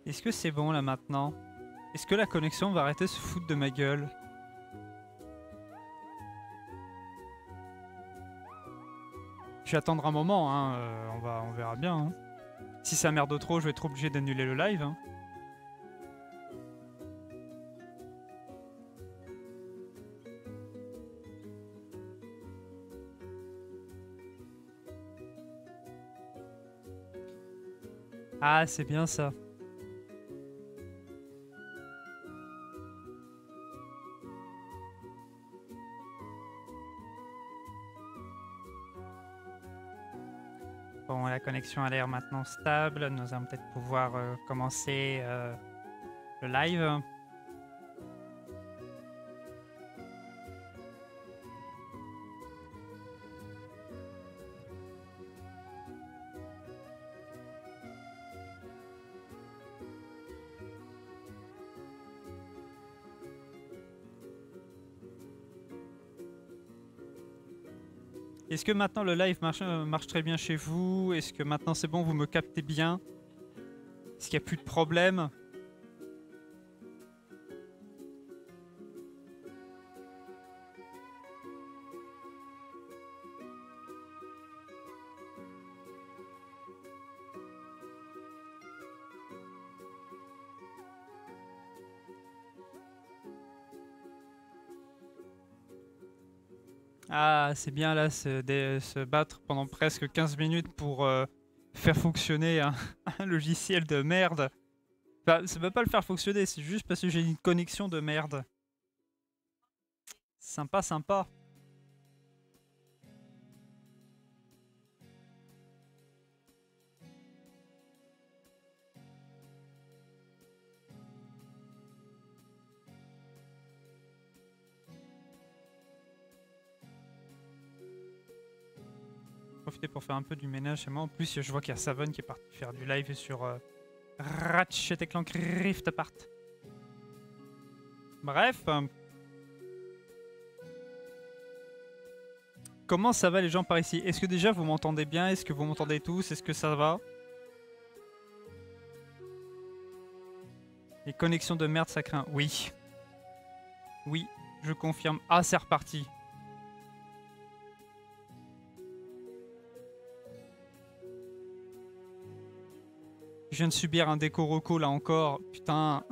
Est-ce que c'est bon là maintenant? Est-ce que la connexion va arrêter de se foutre de ma gueule? Je vais attendre un moment, hein, on verra bien. Hein. Si ça merde trop, je vais être obligé d'annuler le live. Hein. Ah, c'est bien ça. Bon, la connexion a l'air maintenant stable. Nous allons peut-être pouvoir commencer le live. Est-ce que maintenant le live marche très bien chez vous? Est-ce que maintenant c'est bon, vous me captez bien? Est-ce qu'il n'y a plus de problème? Ah, c'est bien là, se battre pendant presque 15 minutes pour faire fonctionner un logiciel de merde. Enfin, ça veut pas le faire fonctionner, c'est juste parce que j'ai une connexion de merde. Sympa, sympa. Profiter pour faire un peu du ménage chez moi. En plus, je vois qu'il y a Savon qui est parti faire du live sur Ratchet et Clank Rift Apart. Bref. Comment ça va les gens par ici? Est-ce que déjà vous m'entendez bien? Est-ce que vous m'entendez tous? Est-ce que ça va? Les connexions de merde, ça craint. Oui. Oui, je confirme. Ah, c'est reparti. Je viens de subir un déco roco là encore. Putain.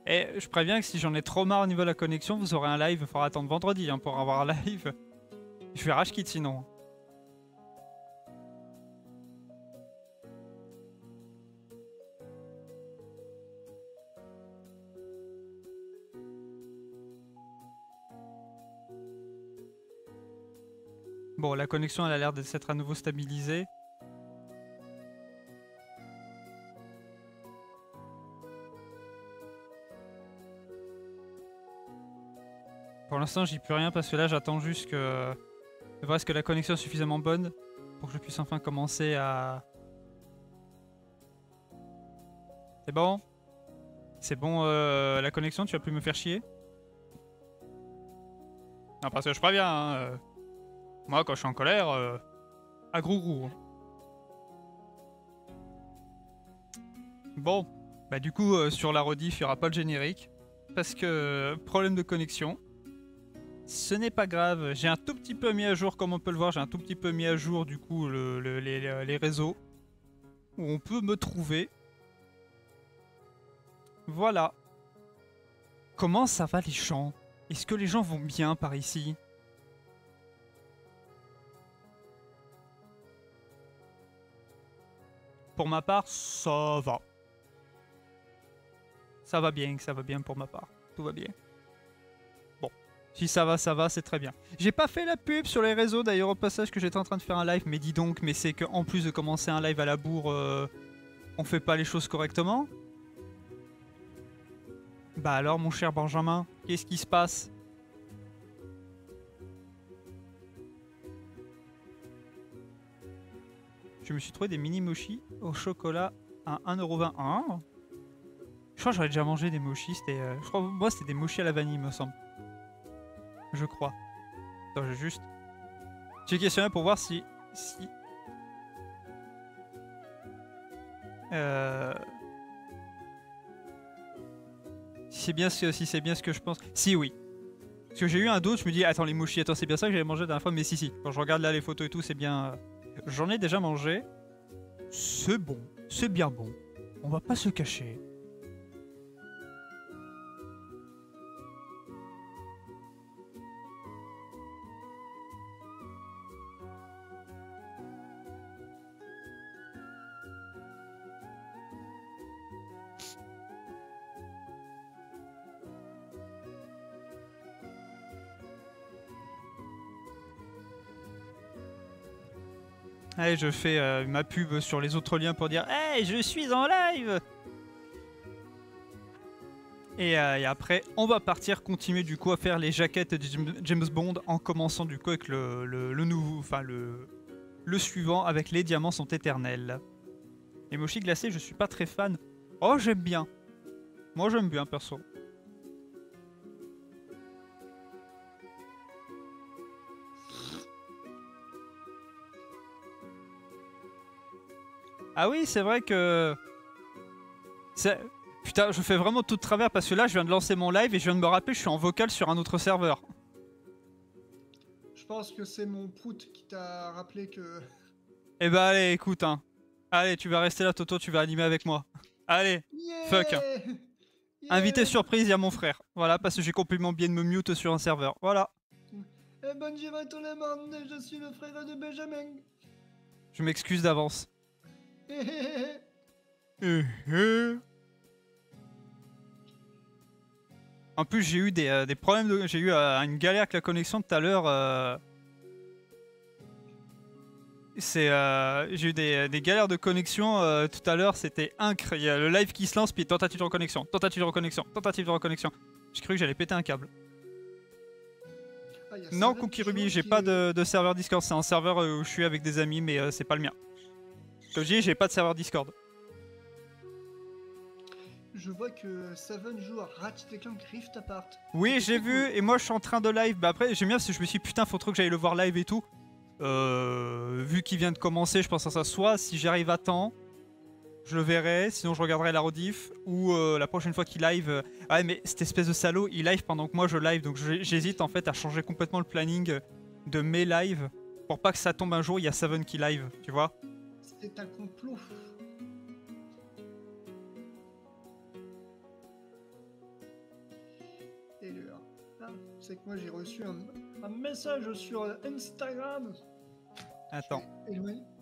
Et je préviens que si j'en ai trop marre au niveau de la connexion, vous aurez un live. Il faudra attendre vendredi hein, pour avoir un live. Je vais rage quit sinon. Bon, la connexion elle a l'air de s'être à nouveau stabilisée. Pour l'instant, j'y peux rien parce que là, j'attends juste que... Est-ce que la connexion est suffisamment bonne pour que je puisse enfin commencer à... C'est bon? C'est bon la connexion, tu vas plus me faire chier? Non, parce que je préviens, hein, moi quand je suis en colère, à grou-grou. Hein. Bon, bah du coup, sur la rediff, il n'y aura pas le générique. Parce que, problème de connexion. Ce n'est pas grave, j'ai un tout petit peu mis à jour, comme on peut le voir, j'ai un tout petit peu mis à jour du coup les réseaux. Où on peut me trouver. Voilà. Comment ça va les gens? Est-ce que les gens vont bien par ici? Pour ma part, ça va. Ça va bien pour ma part. Tout va bien. Bon. Si ça va, c'est très bien. J'ai pas fait la pub sur les réseaux d'ailleurs au passage que j'étais en train de faire un live, mais dis donc, mais c'est qu'en plus de commencer un live à la bourre, on fait pas les choses correctement? Bah alors mon cher Benjamin, qu'est-ce qui se passe? Je me suis trouvé des mini mochis au chocolat à 1,21 €. Je crois que j'aurais déjà mangé des mochis, c'était... je crois moi c'était des mochis à la vanille, me semble. Je crois. Attends, je vais juste... J'ai questionné pour voir si... Si c'est bien, si c'est bien ce que je pense. Si, oui. Parce que j'ai eu un doute, je me dis, attends, les mochis, attends, c'est bien ça que j'avais mangé la dernière fois, mais si. Quand je regarde là les photos et tout, c'est bien... J'en ai déjà mangé. C'est bon. C'est bien bon. On va pas se cacher. Allez, je fais ma pub sur les autres liens pour dire « Hey, je suis en live !» et après, on va partir continuer du coup à faire les jaquettes de James Bond en commençant du coup avec le nouveau, enfin le suivant avec les diamants sont éternels. Les mochis glacés, je suis pas très fan. Oh, j'aime bien. Moi, j'aime bien, perso. Ah oui, c'est vrai que... Putain, je fais vraiment tout de travers parce que là, je viens de lancer mon live et je viens de me rappeler, je suis en vocal sur un autre serveur. Je pense que c'est mon prout qui t'a rappelé que... Eh bah allez, écoute, hein. Allez, tu vas rester là, Toto, tu vas animer avec moi. Allez, fuck. Invité surprise, il y a mon frère. Voilà, parce que j'ai complètement bien de me mute sur un serveur. Voilà. Bonjour à tout le monde, je suis le frère de Benjamin. Je m'excuse d'avance. En plus, j'ai eu des problèmes, j'ai eu une galère avec la connexion tout à l'heure. J'ai eu des galères de connexion tout à l'heure, c'était incroyable. Il y a le live qui se lance, puis tentative de reconnexion, tentative de reconnexion, tentative de reconnexion. J'ai cru que j'allais péter un câble. Non, Cookie Ruby, j'ai pas de serveur Discord, c'est un serveur où je suis avec des amis, mais c'est pas le mien. Comme je dis, j'ai pas de serveur Discord. Je vois que Seven joue à Ratchet & Clank Rift Apart. Oui, j'ai vu, et moi je suis en train de live. Bah après, j'aime bien parce que je me suis dit, putain, faut trop que j'aille le voir live et tout. Vu qu'il vient de commencer, je pense à ça. Soit si j'arrive à temps, je le verrai, sinon je regarderai la rediff. Ou la prochaine fois qu'il live. Ah, mais cette espèce de salaud, il live pendant que moi je live. Donc j'hésite en fait à changer complètement le planning de mes lives. Pour pas que ça tombe un jour, il y a Seven qui live, tu vois. C'est un complot. Et c'est que moi j'ai reçu un message sur Instagram. Attends.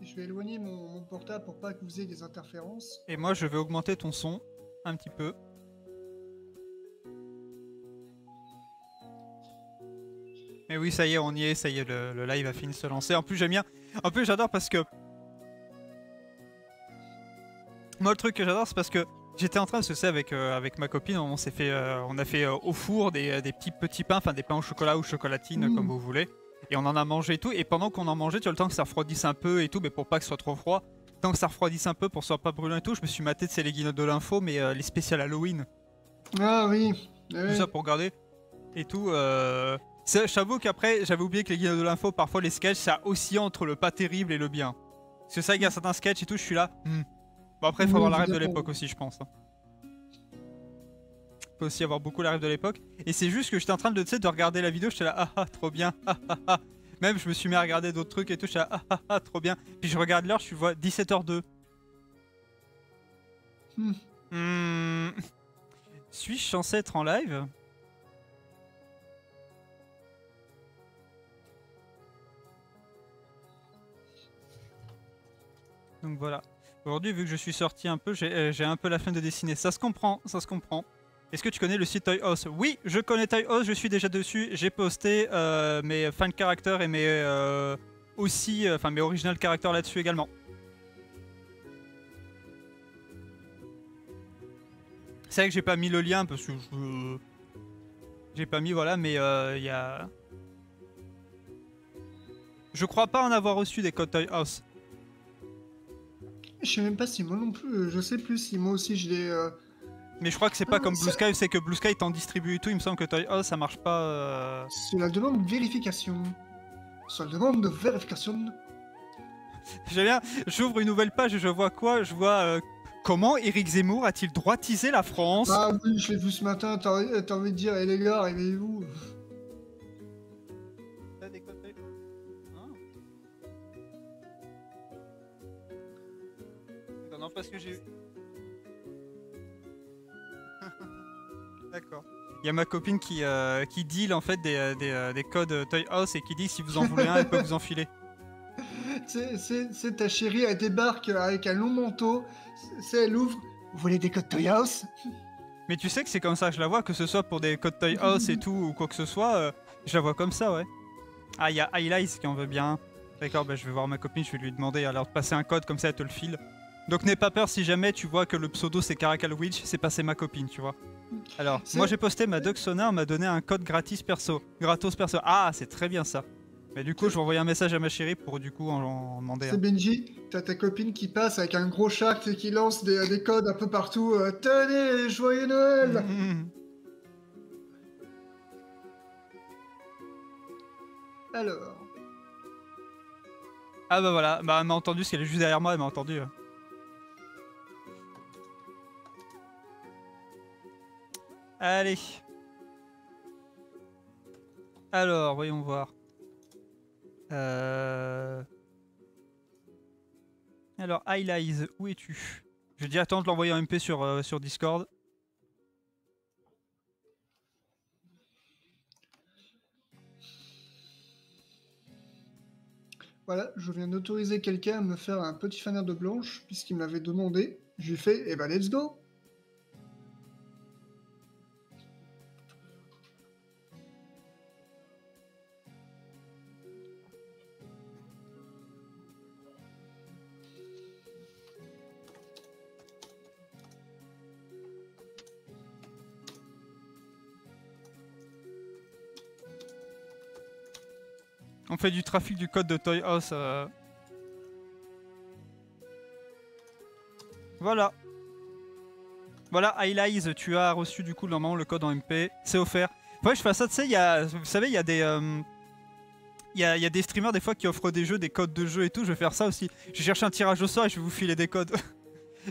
Je vais éloigner mon portable pour pas que vous ayez des interférences. Et moi je vais augmenter ton son un petit peu. Mais oui, ça y est, on y est, ça y est, le live a fini de se lancer. En plus, j'aime bien. En plus, j'adore parce que... Moi, le truc que j'adore, c'est parce que j'étais en train de se faire avec ma copine, on a fait au four des petits pains, enfin des pains au chocolat ou chocolatine, comme vous voulez. Et on en a mangé et tout. Et pendant qu'on en mangeait, tu as le temps que ça refroidisse un peu et tout, mais pour pas que ce soit trop froid. Tant que ça refroidisse un peu pour que ce soit pas brûlant et tout, je me suis maté de les guinottes de l'info, mais les spéciales Halloween. Ah oui. Tout ça pour regarder et tout. J'avoue qu'après, j'avais oublié que les guinottes de l'info, parfois les sketchs, ça oscille entre le pas terrible et le bien. Parce que ça, il y a certains sketchs et tout, je suis là. Bon, après, il faut avoir la rêve de l'époque aussi, je pense. Il faut aussi avoir beaucoup la rêve de l'époque. Et c'est juste que j'étais en train de regarder la vidéo, j'étais là, ah ah, trop bien, ah ah ah. Même, je me suis mis à regarder d'autres trucs et tout, j'étais là, ah ah ah, trop bien. Puis je regarde l'heure, je vois 17h02. Suis-je censé être en live? Donc voilà. Aujourd'hui, vu que je suis sorti un peu, j'ai un peu la flemme de dessiner. Ça se comprend, ça se comprend. Est-ce que tu connais le site Toy House? Oui, je connais Toy House, je suis déjà dessus. J'ai posté mes fan characters et mes mes original characters là-dessus également. C'est vrai que j'ai pas mis le lien parce que j'ai pas mis, voilà, mais il y a... Je crois pas en avoir reçu des codes Toy House. Je sais même pas si moi non plus, je sais plus si moi aussi je l'ai Mais je crois que c'est pas Ah, comme Blue Sky, c'est que Blue Sky t'en distribue et tout. Il me semble que Toy House ça marche pas. C'est la demande de vérification. C'est la demande de vérification. J'aime bien, j'ouvre une nouvelle page et je vois quoi? Je vois comment Éric Zemmour a-t-il droitisé la France? Ah oui, je l'ai vu ce matin, t'as envie de dire, eh les gars, réveillez-vous. T'as des codes non, parce que j'ai... D'accord. Il y a ma copine qui deal en fait des codes Toy House et qui dit si vous en voulez un, elle peut vous enfiler. C'est ta chérie, elle débarque avec un long manteau, elle ouvre. Vous voulez des codes Toy House? Mais tu sais que c'est comme ça que je la vois, que ce soit pour des codes Toy House et tout ou quoi que ce soit, je la vois comme ça, ouais. Ah, il y a Highlights qui en veut bien. D'accord, bah je vais voir ma copine, je vais lui demander alors de passer un code comme ça, elle te le file. Donc n'aie pas peur si jamais tu vois que le pseudo c'est Caracal Witch, c'est passé ma copine, tu vois. Alors, moi j'ai posté ma Duxona, on m'a donné un code gratis perso. Gratos perso. Ah, c'est très bien ça. Mais du coup, je vais envoyer un message à ma chérie pour du coup en demander C'est un. Benji, t'as ta copine qui passe avec un gros chat qui lance des codes un peu partout. Tenez, joyeux Noël! Alors. Ah bah voilà, bah elle m'a entendu, parce qu'elle est juste derrière moi, elle m'a entendu. Allez. Alors, voyons voir. Alors, Highlights, où es-tu? Je dis attends de l'envoyer en MP sur Discord. Voilà, je viens d'autoriser quelqu'un à me faire un petit fanard de blanche, puisqu'il me l'avait demandé. Je lui fais, eh ben let's go! On fait du trafic du code de Toy House. Voilà. Voilà, Highlights, tu as reçu du coup normalement le code en MP. C'est offert. Faudrait que je fasse ça, tu sais, vous savez, il y a des... Il y a des streamers des fois qui offrent des jeux, des codes de jeux et tout, je vais faire ça aussi. Je cherche un tirage au sort et je vais vous filer des codes.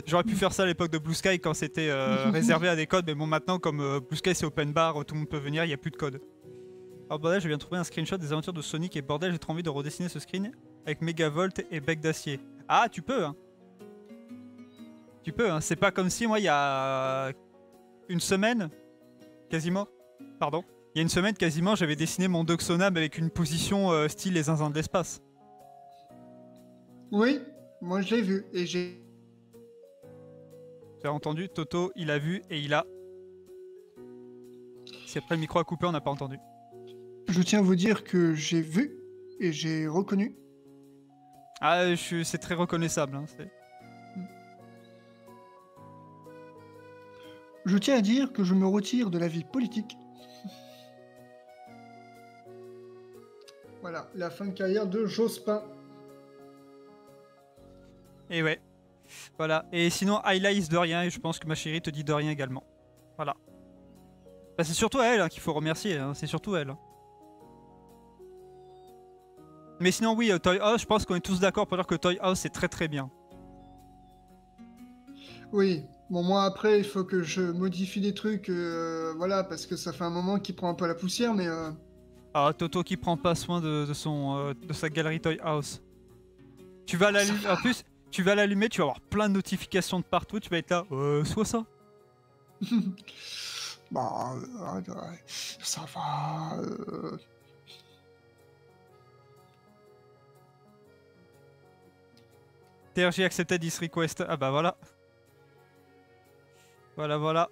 J'aurais pu faire ça à l'époque de Blue Sky quand c'était réservé à des codes, mais bon maintenant comme Blue Sky c'est open bar, tout le monde peut venir, il n'y a plus de code. Alors bordel, je viens de trouver un screenshot des aventures de Sonic et bordel, j'ai trop envie de redessiner ce screen avec Megavolt et Bec d'Acier. Ah, tu peux hein. Tu peux hein, c'est pas comme si moi il y a une semaine, quasiment, pardon, il y a une semaine quasiment j'avais dessiné mon Doxonam avec une position style les zinzins de l'espace. Oui, moi je l'ai vu, et j'ai... Tu as entendu, Toto il a vu et il a... Si après le micro a coupé on n'a pas entendu. Je tiens à vous dire que j'ai vu, et j'ai reconnu. Ah, c'est très reconnaissable. Hein, Je tiens à dire que je me retire de la vie politique. Voilà, la fin de carrière de Jospin. Et ouais. Voilà. Et sinon, Highlights de rien, et je pense que ma chérie te dit de rien également. Voilà. Bah, c'est surtout elle hein, qu'il faut remercier, hein, c'est surtout elle. Hein. Mais sinon, oui, Toy House, je pense qu'on est tous d'accord pour dire que Toy House c'est très très bien. Oui, bon, moi après, il faut que je modifie des trucs, voilà, parce que ça fait un moment qu'il prend un peu la poussière, mais. Ah, Toto qui prend pas soin de sa galerie Toy House. Tu vas l'allumer, en plus, tu vas l'allumer, tu vas avoir plein de notifications de partout, tu vas être là, soit ça. Bah, ça va. TRG accepted this request. Ah bah voilà. Voilà, voilà.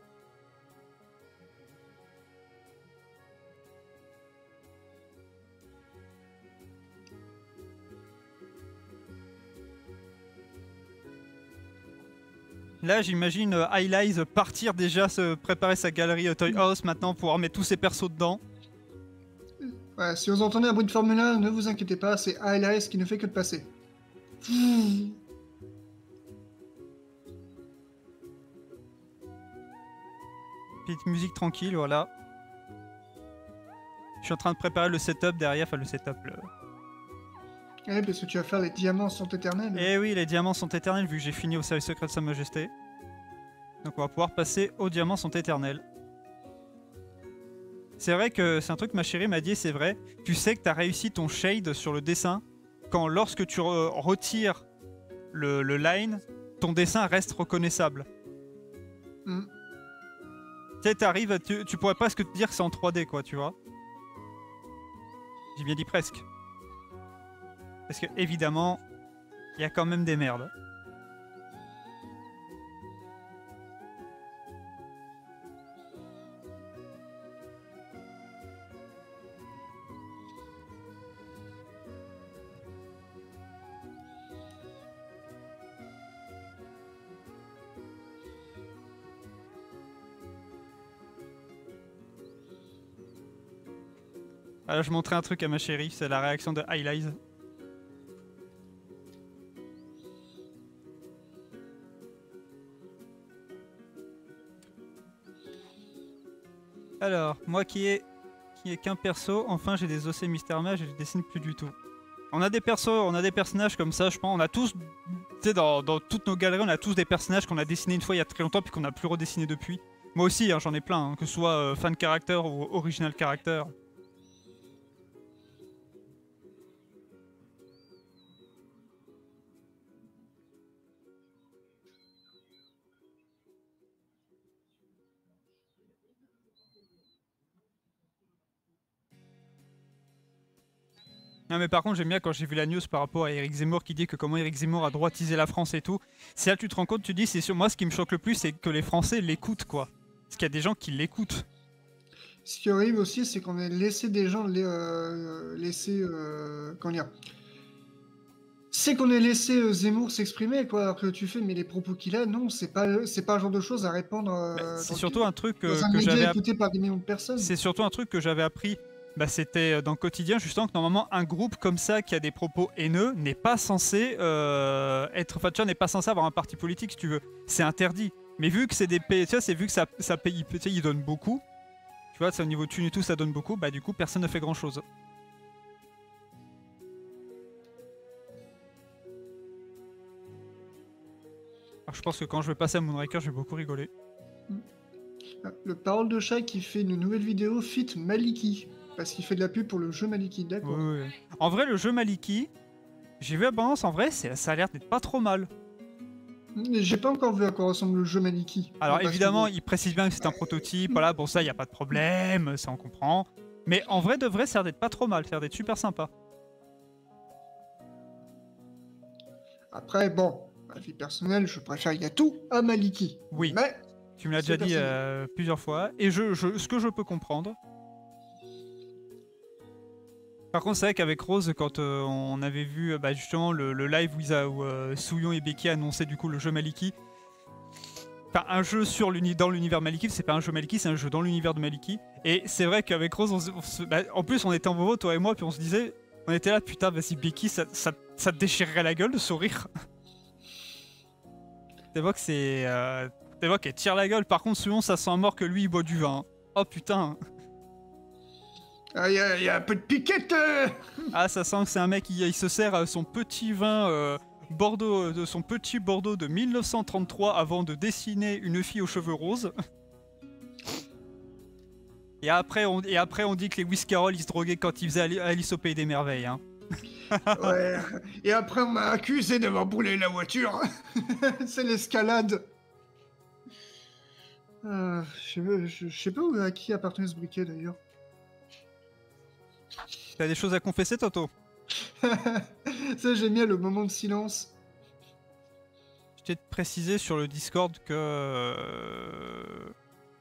Là, j'imagine Highlights partir déjà, se préparer sa galerie Toy House maintenant, pouvoir mettre tous ses persos dedans. Ouais, si vous entendez un bruit de Formule 1, ne vous inquiétez pas, c'est ALS qui ne fait que de passer. Petite musique tranquille, voilà. Je suis en train de préparer le setup derrière, enfin le setup. Ouais, parce que tu vas faire les diamants sont éternels. Eh oui, les diamants sont éternels vu que j'ai fini au service secret de Sa Majesté. Donc on va pouvoir passer aux diamants sont éternels. C'est vrai que c'est un truc que ma chérie m'a dit, c'est vrai. Tu sais que tu as réussi ton shade sur le dessin quand lorsque tu retires le line, ton dessin reste reconnaissable. Mm. Tu sais, t'arrives, tu pourrais presque te dire que c'est en 3D quoi, tu vois. J'ai bien dit presque. Parce que évidemment, il y a quand même des merdes. Alors je montrais un truc à ma chérie, c'est la réaction de Highlights. Alors, moi qui ai qu'un perso, enfin j'ai des OC Mister Mage et je dessine plus du tout. On a des persos, on a des personnages comme ça, je pense. On a tous, tu sais, dans toutes nos galeries, on a tous des personnages qu'on a dessinés une fois il y a très longtemps puis qu'on n'a plus redessiné depuis. Moi aussi, hein, j'en ai plein, hein, que ce soit fan character ou original character. Non mais par contre j'aime bien quand j'ai vu la news par rapport à Eric Zemmour qui dit que comment Eric Zemmour a droitisé la France et tout. C'est là que tu te rends compte, tu dis c'est sur moi ce qui me choque le plus c'est que les Français l'écoutent quoi. Parce qu'il y a des gens qui l'écoutent. Ce qui arrive aussi, c'est qu'on a laissé des gens comment dire. C'est qu'on ait laissé Zemmour s'exprimer, quoi. Alors que tu fais, mais les propos qu'il a, non, c'est pas le genre de choses à répandre. C'est surtout un truc dans un que média j'avais écouté par des millions de personnes. C'est surtout un truc que j'avais appris. Bah, c'était dans le quotidien justement que normalement un groupe comme ça qui a des propos haineux n'est pas censé être. Enfin, tu vois, n'est pas censé avoir un parti politique si tu veux. C'est interdit. Mais vu que c'est des pays, tu vois, c'est vu que ça paye, tu sais, ils donnent beaucoup. Tu vois, c'est au niveau de thune et tout, ça donne beaucoup. Bah, du coup, personne ne fait grand chose. Alors, je pense que quand je vais passer à Moonraker, je vais beaucoup rigoler. Le Parole de Chat qui fait une nouvelle vidéo fit Maliki. Parce qu'il fait de la pub pour le jeu Maliki, d'accord. Oui, oui. En vrai, le jeu Maliki, j'ai vu abondance, en vrai, ça a l'air d'être pas trop mal. J'ai pas encore vu à quoi ressemble le jeu Maliki. Alors évidemment, il précise bien que c'est un prototype, voilà, bon ça, il n'y a pas de problème, ça on comprend. Mais en vrai de vrai, ça a l'air d'être pas trop mal, ça a l'air d'être super sympa. Après, bon, ma vie personnelle, je préfère Yatou à Maliki. Oui, mais tu me l'as déjà dit plusieurs fois, et ce que je peux comprendre. Par contre, c'est vrai qu'avec Rose, quand on avait vu justement le live où Souillon et Becky annonçaient du coup le jeu Maliki, enfin un jeu dans l'univers Maliki, c'est pas un jeu Maliki, c'est un jeu dans l'univers de Maliki. Et c'est vrai qu'avec Rose, en plus on était en bobo, toi et moi, puis on se disait, on était là, putain, vas-y Becky, ça te déchirerait la gueule de sourire. T'évoques qu'elle tire la gueule, par contre Souillon ça sent mort que lui il boit du vin. Oh putain. Ah, y a un peu de piquette. Ah, ça sent que c'est un mec qui il se sert son petit vin Bordeaux, de son petit Bordeaux de 1933 avant de dessiner une fille aux cheveux roses. Et après on dit que les Whiskerol ils se droguaient quand ils faisaient Alice au Pays des Merveilles. Hein. Ouais. Et après on m'a accusé d'avoir brûlé la voiture. C'est l'escalade. Je sais pas à qui appartenait ce briquet d'ailleurs. T'as des choses à confesser, Toto? Ça, j'aime bien le moment de silence. Je t'ai précisé sur le Discord que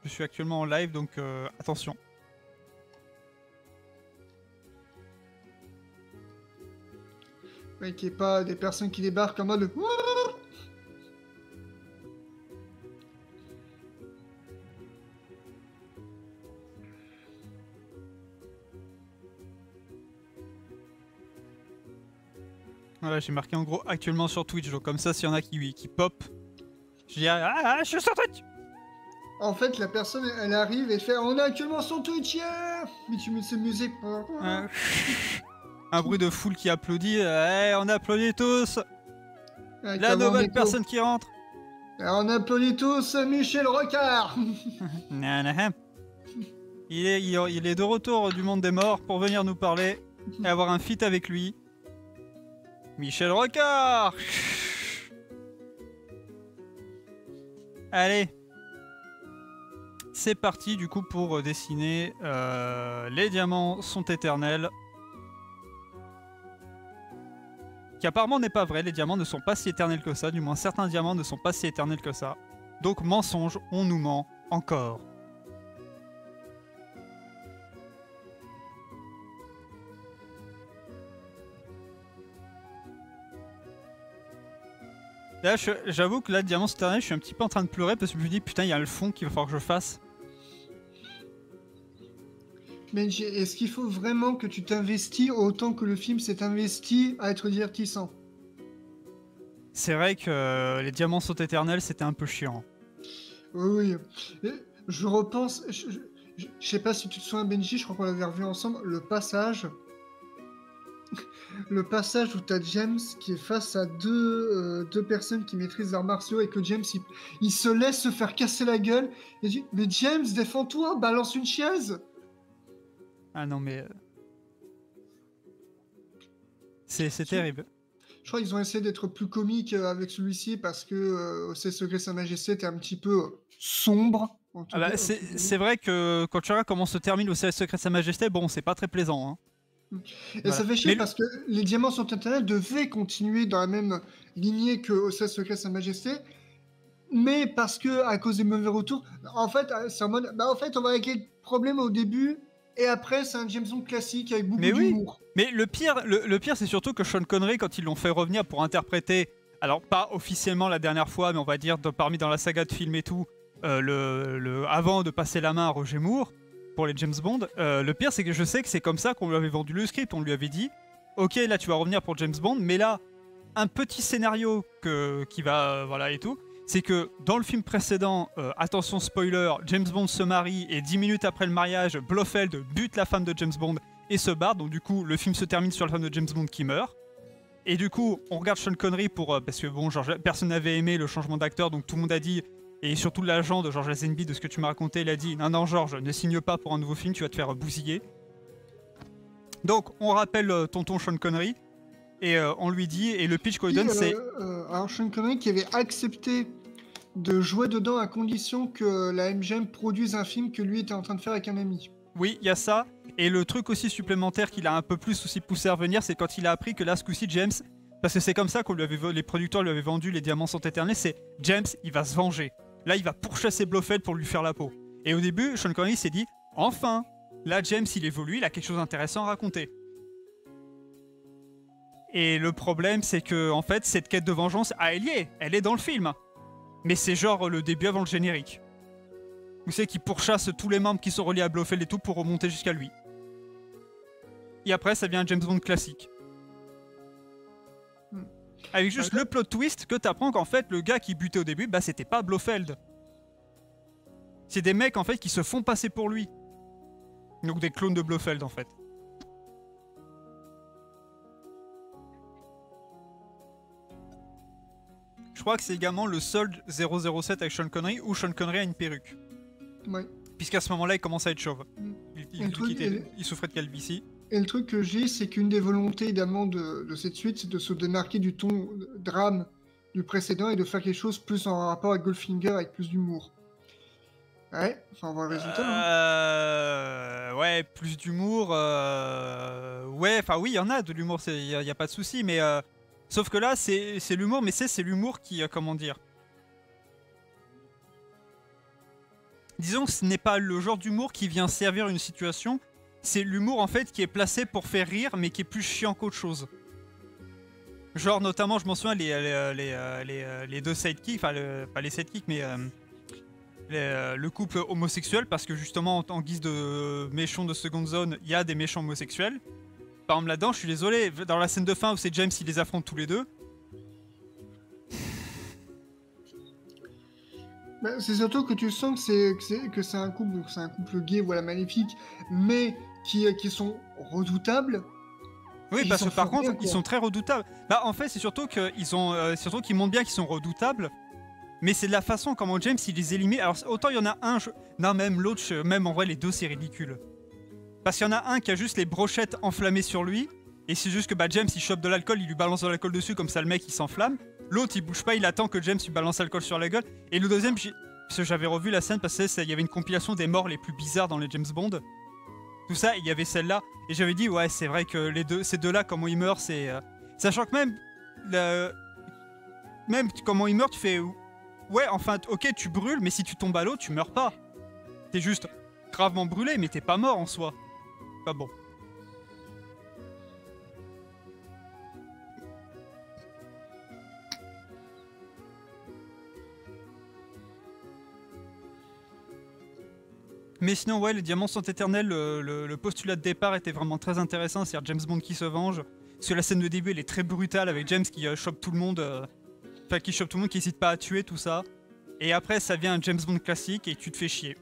je suis actuellement en live, donc attention. Ouais, qu'il n'y ait pas des personnes qui débarquent en mode... Voilà, j'ai marqué en gros actuellement sur Twitch, donc comme ça, s'il y en a qui pop, je dirais ah, je suis sur Twitch. En fait, la personne, elle arrive et fait on a actuellement son Twitch, mais tu mets cette musique. Un bruit de foule qui applaudit. On applaudit tous. Avec La voix en nouvelle écho. personne qui rentre. On applaudit tous Michel Rocard. Nanana. Il est de retour du monde des morts pour venir nous parler et avoir un feat avec lui. Michel Rocard. Allez. C'est parti du coup pour dessiner les diamants sont éternels. Qui apparemment n'est pas vrai, les diamants ne sont pas si éternels que ça, du moins certains diamants ne sont pas si éternels que ça. Donc mensonge, on nous ment encore. Là, j'avoue que là, Diamant éternel, je suis un petit peu en train de pleurer parce que je me dis putain, il y a le fond qu'il va falloir que je fasse. Benji, est-ce qu'il faut vraiment que tu t'investis autant que le film s'est investi à être divertissant? C'est vrai que les diamants sont éternels, c'était un peu chiant. Oui, je repense, je sais pas si tu te souviens, Benji, je crois qu'on l'avait revu ensemble, le passage où t'as James qui est face à deux personnes qui maîtrisent les arts martiaux et que James, il se laisse se faire casser la gueule et dit « Mais James, défends-toi, balance une chaise !» Ah non mais... C'est terrible. Je crois qu'ils ont essayé d'être plus comiques avec celui-ci parce que Ses Secrets Sa Majesté était un petit peu sombre. Ah bah, c'est vrai que quand tu regardes comment se termine le Secret de Sa Majesté, bon, c'est pas très plaisant. Hein. Et voilà. ça fait chier parce que les diamants sont éternels devaient continuer dans la même lignée que Océan Secret Sa Majesté, mais parce que à cause des mauvais retours, en fait, c'est en mode, bah en fait, on va régler le problème au début et après c'est un James Bond classique avec beaucoup d'humour. Mais le pire, c'est surtout que Sean Connery, quand ils l'ont fait revenir pour interpréter, alors pas officiellement la dernière fois, mais on va dire parmi dans la saga de films et tout, avant de passer la main à Roger Moore pour les James Bond, le pire c'est que je sais que c'est comme ça qu'on lui avait vendu le script, on lui avait dit ok là tu vas revenir pour James Bond, mais là un petit scénario qui va voilà et tout, c'est que dans le film précédent, attention spoiler, James Bond se marie et 10 minutes après le mariage, Blofeld bute la femme de James Bond et se barre, donc du coup le film se termine sur la femme de James Bond qui meurt. Et du coup on regarde Sean Connery parce que bon genre, personne n'avait aimé le changement d'acteur, donc tout le monde a dit. Et surtout l'agent de George Lazenby, de ce que tu m'as raconté, il a dit « Non, George, ne signe pas pour un nouveau film, tu vas te faire bousiller. » Donc, on rappelle tonton Sean Connery, et on lui dit, et le pitch qu'on lui donne, c'est... alors, Sean Connery qui avait accepté de jouer dedans à condition que la MGM produise un film que lui était en train de faire avec un ami. Oui, il y a ça. Et le truc aussi supplémentaire qu'il a un peu plus aussi poussé à revenir, c'est quand il a appris que là, ce coup-ci, James... Parce que c'est comme ça qu'on lui avait les producteurs lui avaient vendu les diamants sont éternels, c'est James, il va se venger. Là, il va pourchasser Blofeld pour lui faire la peau. Et au début, Sean Connery s'est dit « Enfin !» Là, James, il évolue, il a quelque chose d'intéressant à raconter. Et le problème, c'est que, en fait, cette quête de vengeance, elle est dans le film. Mais c'est genre le début avant le générique. Vous savez qu'il pourchasse tous les membres qui sont reliés à Blofeld et tout pour remonter jusqu'à lui. Et après, ça devient un James Bond classique. Avec juste le plot twist que t'apprends qu'en fait le gars qui butait au début, bah c'était pas Blofeld. C'est des mecs en fait qui se font passer pour lui. Donc des clones de Blofeld en fait. Je crois que c'est également le seul 007 avec Sean Connery où Sean Connery a une perruque. Ouais. Puisqu'à ce moment-là il commence à être chauve. Il souffrait de calvitie. Et le truc que j'ai, c'est qu'une des volontés évidemment de cette suite, c'est de se démarquer du ton drame du précédent et de faire quelque chose plus en rapport avec Goldfinger, avec plus d'humour. Ouais, enfin on voit le résultat. Ouais, plus d'humour. Ouais, enfin oui, il y en a de l'humour, il y a pas de souci, mais sauf que là, c'est l'humour, mais c'est l'humour qui, comment dire. Disons que ce n'est pas le genre d'humour qui vient servir une situation. C'est l'humour en fait qui est placé pour faire rire mais qui est plus chiant qu'autre chose. Genre notamment je m'en souviens les deux sidekicks, enfin pas les sidekicks mais le couple homosexuel parce que justement en guise de méchant de seconde zone il y a des méchants homosexuels. Par exemple là-dedans je suis désolé, dans la scène de fin où c'est James il les affronte tous les deux. Bah, c'est surtout que tu sens que c'est un couple, donc c'est un couple gay, voilà, magnifique, mais qui sont redoutables Oui, et ils parce s'en que par font contre, rien, ils quoi. sont très redoutables. Bah, en fait, c'est surtout qu'ils ont, surtout qu'ils montrent bien qu'ils sont redoutables, mais c'est de la façon comment James il les élimine. Alors autant il y en a un, non même l'autre, même en vrai les deux c'est ridicule. Parce qu'il y en a un qui a juste les brochettes enflammées sur lui, et c'est juste que bah, James il chope de l'alcool, il lui balance de l'alcool dessus, comme ça le mec il s'enflamme. L'autre il bouge pas, il attend que James lui balance l'alcool sur la gueule. Et le deuxième, parce que j'avais revu la scène parce qu'il y avait une compilation des morts les plus bizarres dans les James Bond. Tout ça, et il y avait celle-là. Et j'avais dit, ouais, c'est vrai que ces deux-là, comment ils meurent, c'est. Sachant que même comment ils meurent, tu fais. Ouais, enfin, ok, tu brûles, mais si tu tombes à l'eau, tu meurs pas. T'es juste gravement brûlé, mais t'es pas mort en soi. Pas bon. Mais sinon, ouais, les diamants sont éternels. Le postulat de départ était vraiment très intéressant. C'est-à-dire James Bond qui se venge. Parce que la scène de début, elle est très brutale avec James qui chope tout le monde. Enfin, qui chope tout le monde, qui hésite pas à tuer, tout ça. Et après, ça devient un James Bond classique et tu te fais chier.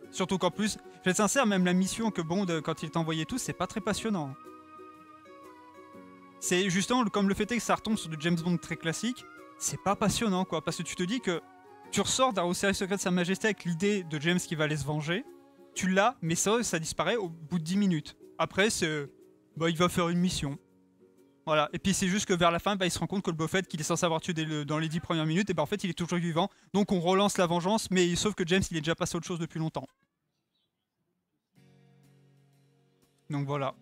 Surtout qu'en plus, je vais être sincère, même la mission que Bond, quand il t'envoyait tout, c'est pas très passionnant. C'est justement comme le fait est que ça retombe sur du James Bond très classique, c'est pas passionnant quoi. Parce que tu te dis que tu ressors d'un Au service secret de Sa Majesté avec l'idée de James qui va aller se venger. Tu l'as, mais ça disparaît au bout de 10 minutes. Après, c'est. Bah, il va faire une mission. Voilà. Et puis c'est juste que vers la fin, bah, il se rend compte que le Buffett qu'il est censé avoir tué dans les 10 premières minutes, et bah en fait il est toujours vivant. Donc on relance la vengeance, mais sauf que James il est déjà passé à autre chose depuis longtemps. Donc voilà.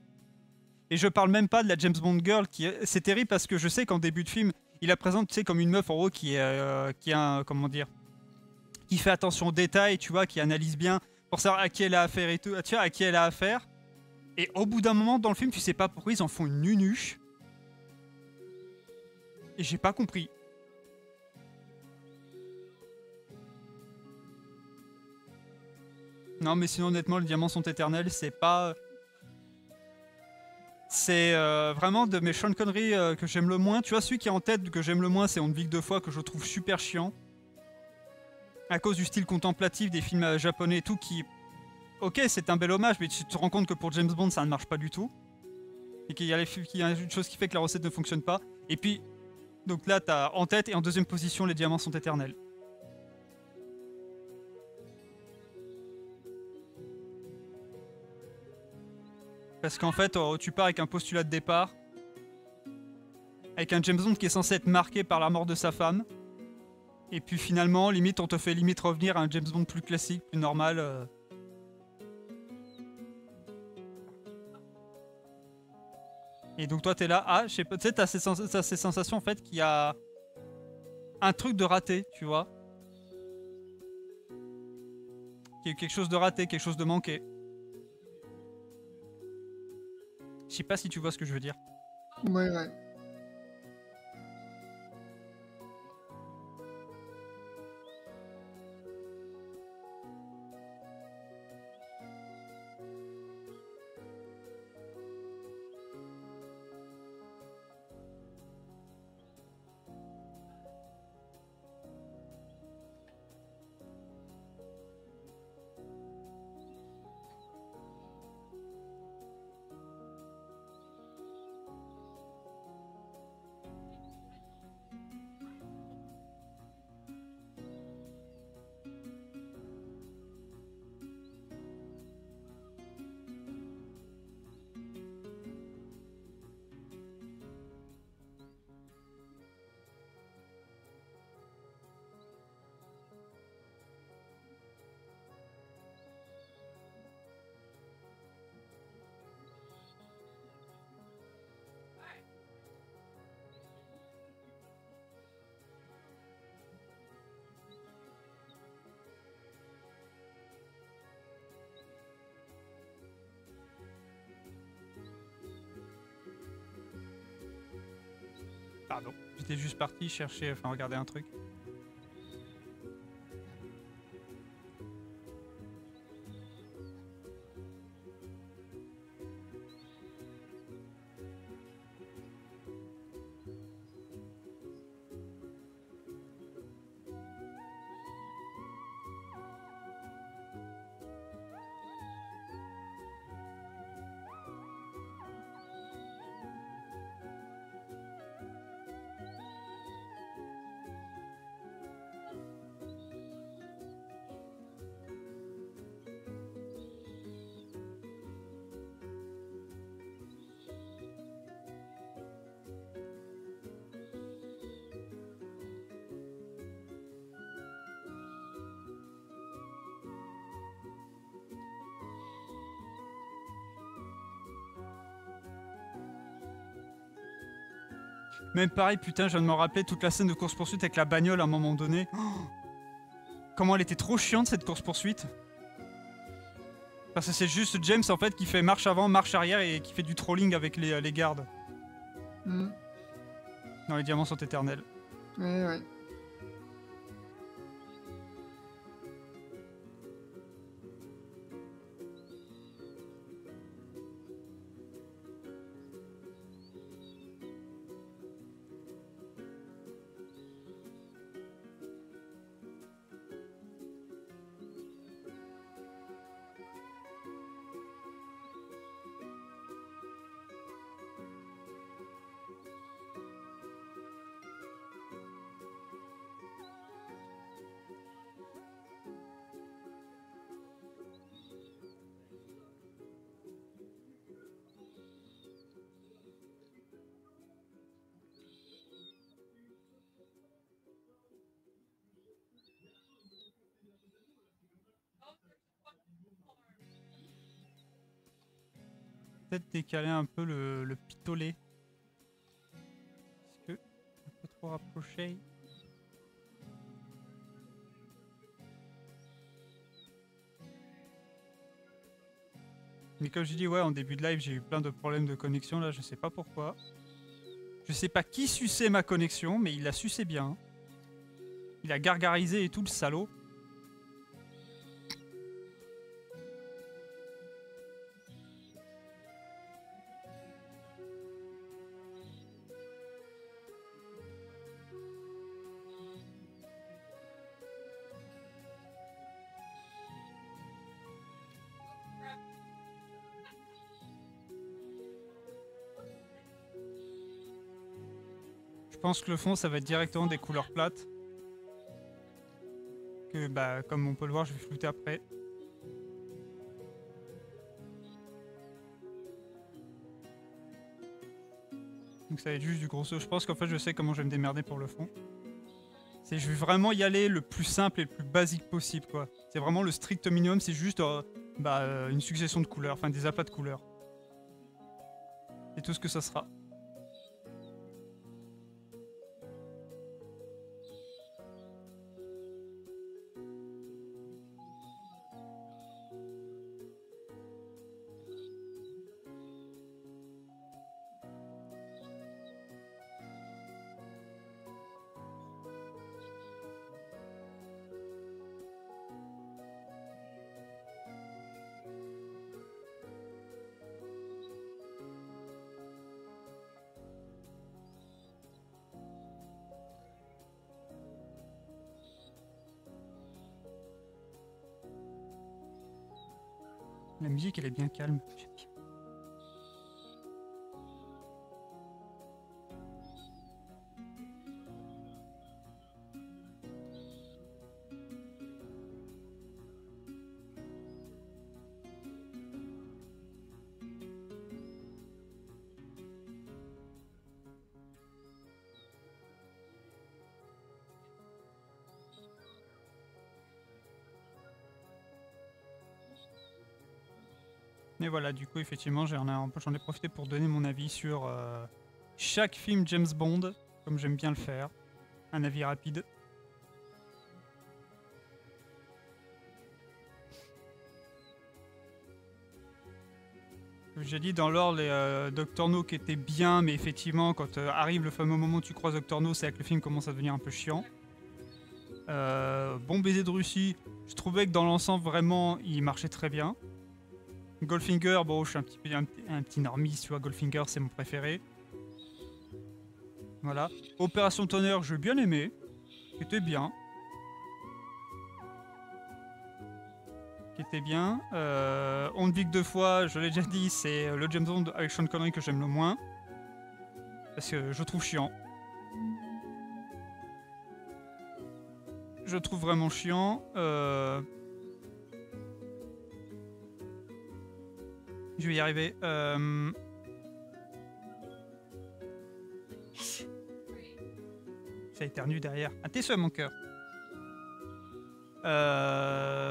Et je parle même pas de la James Bond Girl c'est terrible parce que je sais qu'en début de film, il la présente, tu sais, comme une meuf en gros qui a un, comment dire, qui fait attention aux détails, tu vois, qui analyse bien pour savoir à qui elle a affaire et tout, tu vois, à qui elle a affaire. Et au bout d'un moment dans le film, tu sais pas pourquoi ils en font une nunuche. Et j'ai pas compris. Non, mais sinon, honnêtement, les diamants sont éternels. C'est pas. C'est vraiment de mes Sean Connery que j'aime le moins. Tu vois, celui qui est en tête que j'aime le moins, c'est On ne vit que deux fois, que je trouve super chiant. À cause du style contemplatif des films japonais et tout, qui. Ok, c'est un bel hommage, mais tu te rends compte que pour James Bond, ça ne marche pas du tout. Et qu'il y a une chose qui fait que la recette ne fonctionne pas. Et puis, donc là, t'as en tête et en deuxième position, les diamants sont éternels. Parce qu'en fait, tu pars avec un postulat de départ, avec un James Bond qui est censé être marqué par la mort de sa femme. Et puis finalement, limite, on te fait limite revenir à un James Bond plus classique, plus normal. Et donc toi, t'es là, ah, je sais pas, tu sais, t'as ces sensations en fait qu'il y a un truc de raté, tu vois. Qu'il y a quelque chose de raté, quelque chose de manqué. Je sais pas si tu vois ce que je veux dire. Ouais, ouais. Pardon. J'étais juste parti chercher, enfin regarder un truc. Même pareil, putain, je viens de me rappeler toute la scène de course-poursuite avec la bagnole à un moment donné. Oh, comment elle était trop chiante cette course-poursuite. Parce que c'est juste James en fait qui fait marche avant, marche arrière et qui fait du trolling avec les gardes. Mm. Non, les diamants sont éternels. Ouais. Peut-être décaler un peu le pitolet. Est-ce que un peu trop rapproché? Mais comme je dis, ouais, en début de live, j'ai eu plein de problèmes de connexion. Là, je sais pas pourquoi. Je sais pas qui suçait ma connexion, mais il la suçait bien. Il a gargarisé et tout, le salaud. Je pense que le fond, ça va être directement des couleurs plates. Que, bah, comme on peut le voir, je vais flouter après. Donc ça va être juste du gros saut. Je pense qu'en fait, je sais comment je vais me démerder pour le fond. Je vais vraiment y aller le plus simple et le plus basique possible, quoi. C'est vraiment le strict minimum, c'est juste une succession de couleurs, enfin des aplats de couleurs. C'est tout ce que ça sera. La musique, elle est bien calme. J'aime bien. Mais voilà, du coup, effectivement, j'en ai profité pour donner mon avis sur chaque film James Bond, comme j'aime bien le faire. Un avis rapide. Comme j'ai dit, dans l'ordre, les Dr No qui étaient bien, mais effectivement, quand arrive le fameux moment où tu croises Dr No, c'est là que le film commence à devenir un peu chiant. Bon baiser de Russie, je trouvais que dans l'ensemble, vraiment, il marchait très bien. Goldfinger, bon, je suis un petit normiste, tu vois, Goldfinger, c'est mon préféré. Voilà. Opération Tonnerre, j'ai bien aimé. C'était bien. Qui était bien. On ne vit que deux fois, je l'ai déjà dit, c'est le James Bond avec Sean Connery que j'aime le moins. Parce que je trouve chiant. Je trouve vraiment chiant. Je vais y arriver. Ça éternue derrière. Un TSE à mon cœur.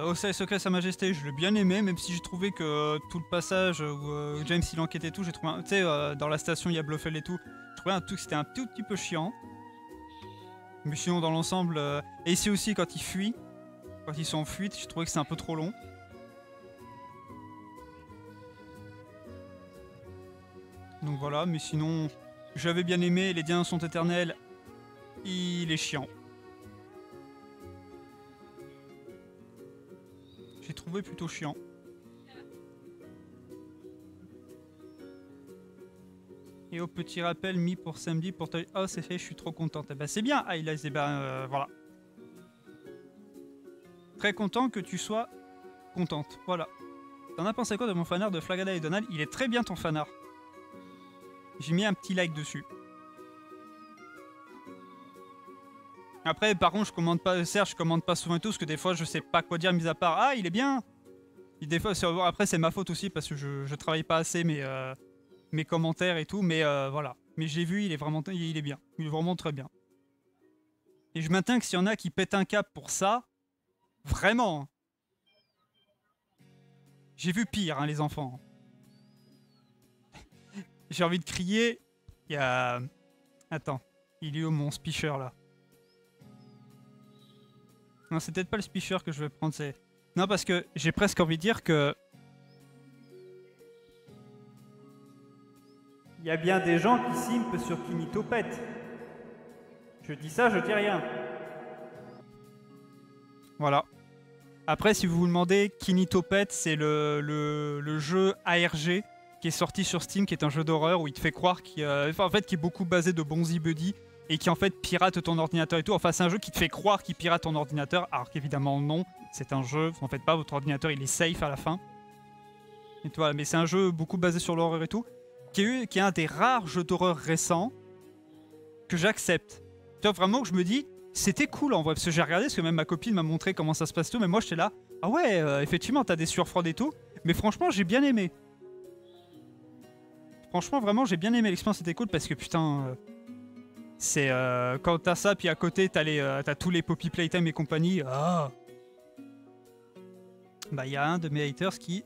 Osai Secret Sa Majesté, je l'ai bien aimé, même si j'ai trouvé que tout le passage où James il enquête et tout, j'ai trouvé. Tu sais, dans la station, il y a Blofeld et tout. Je trouvais c'était un tout petit peu chiant. Mais sinon, dans l'ensemble... Et ici aussi, quand ils fuient, quand ils sont en fuite, je trouvais que c'est un peu trop long. Donc voilà, mais sinon, j'avais bien aimé. Les diamants sont éternels. Il est chiant. J'ai trouvé plutôt chiant. Et au petit rappel mis pour samedi pour ta... Oh, c'est fait, je suis trop contente. Eh ben, c'est bien, Aylas. Eh ben, voilà. Très content que tu sois contente. Voilà. T'en as pensé quoi de mon fanart de Flagada et Donald? Il est très bien ton fanart. J'ai mis un petit like dessus. Après, par contre, je commande pas... Serge, je commande pas souvent et tout, parce que des fois, je sais pas quoi dire, mis à part... Ah, il est bien. Et des fois, après, c'est ma faute aussi, parce que je travaille pas assez, mais... mes commentaires et tout, mais voilà. Mais j'ai vu, il est bien. Il est vraiment très bien. Et je maintiens que s'il y en a qui pètent un cap pour ça, vraiment. J'ai vu pire, hein, les enfants. J'ai envie de crier. Il y a... Attends, il est où mon speaker là? Non, c'est peut-être pas le speaker que je vais prendre, c'est... Non, parce que j'ai presque envie de dire que... Il y a bien des gens qui simpent sur Kinitopet. Je dis ça, je dis rien. Voilà. Après, si vous vous demandez, Kinitopet, c'est le jeu ARG qui est sorti sur Steam, qui est un jeu d'horreur où il te fait croire qui est beaucoup basé de Bonzi Buddy et qui en fait pirate ton ordinateur et tout. Enfin, c'est un jeu qui te fait croire qu'il pirate ton ordinateur, alors qu'évidemment non. C'est un jeu, vous en faites pas, votre ordinateur il est safe à la fin. Et voilà, mais c'est un jeu beaucoup basé sur l'horreur et tout. Qui est un des rares jeux d'horreur récents que j'accepte. Tu vois, vraiment que je me dis, c'était cool en vrai, parce que j'ai regardé, parce que même ma copine m'a montré comment ça se passe tout, mais moi j'étais là, ah ouais, effectivement, t'as des sueurs froides et tout, mais franchement, j'ai bien aimé. Franchement, vraiment, j'ai bien aimé, l'expérience était cool, parce que putain, c'est quand t'as ça, puis à côté, t'as tous les Poppy Playtime et compagnie, ah. Bah, il y a un de mes haters qui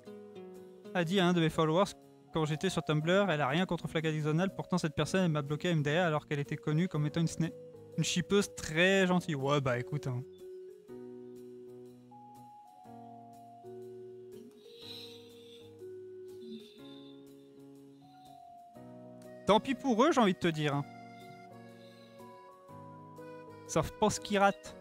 a dit à un de mes followers, quand j'étais sur Tumblr, elle a rien contre Flagada Donald, pourtant cette personne elle m'a bloqué MDA alors qu'elle était connue comme étant une shippeuse très gentille. Ouais bah écoute hein. Tant pis pour eux, j'ai envie de te dire. Hein. Sauf pas ce qu'ils ratent.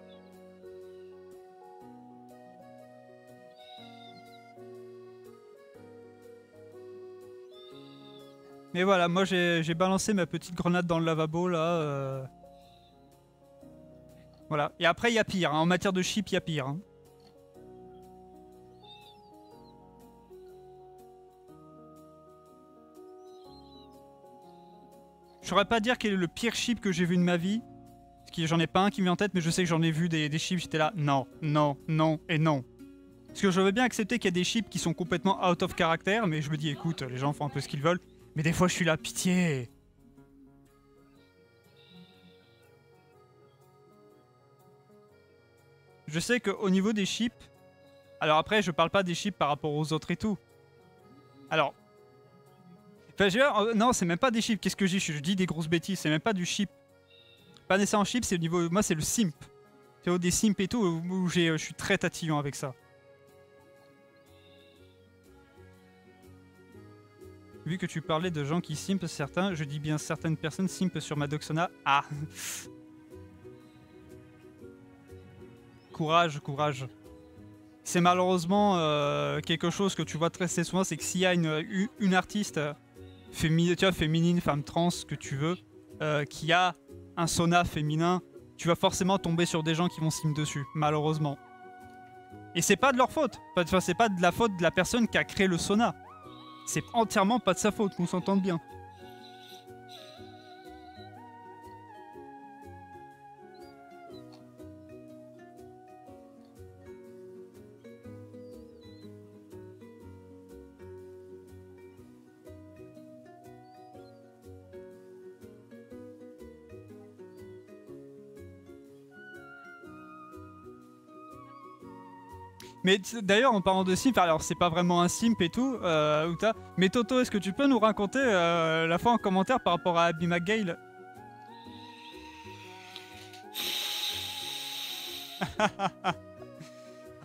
Mais voilà, moi j'ai balancé ma petite grenade dans le lavabo là. Voilà. Et après il y a pire, hein. En matière de chip il y a pire. Hein. Je saurais pas dire quel est le pire chip que j'ai vu de ma vie. Parce que j'en ai pas un qui me vient en tête, mais je sais que j'en ai vu des chips, j'étais là, non, non, non et non. Parce que je veux bien accepter qu'il y a des chips qui sont complètement out of character, mais je me dis écoute, les gens font un peu ce qu'ils veulent. Mais des fois, je suis là, pitié. Je sais qu'au niveau des chips... Alors après, je parle pas des chips par rapport aux autres et tout. Alors... Enfin, non, c'est même pas des chips. Qu'est-ce que je dis des grosses bêtises. C'est même pas du chip. Pas nécessairement chip, c'est au niveau... Moi, c'est le simp. C'est au des simp et tout, où je suis très tatillon avec ça. Vu que tu parlais de gens qui simpent certains, je dis bien certaines personnes simpent sur Madoxona. Ah. Courage, courage. C'est malheureusement quelque chose que tu vois très souvent, c'est que s'il y a une artiste féminine, femme trans, que tu veux, qui a un sauna féminin, tu vas forcément tomber sur des gens qui vont simp dessus, malheureusement. Et c'est pas de leur faute. Enfin, c'est pas de la faute de la personne qui a créé le sauna. C'est entièrement pas de sa faute, qu'on s'entende bien. Mais d'ailleurs, en parlant de simp, alors c'est pas vraiment un simp et tout, mais Toto, est-ce que tu peux nous raconter la fois en commentaire par rapport à Abby McGale?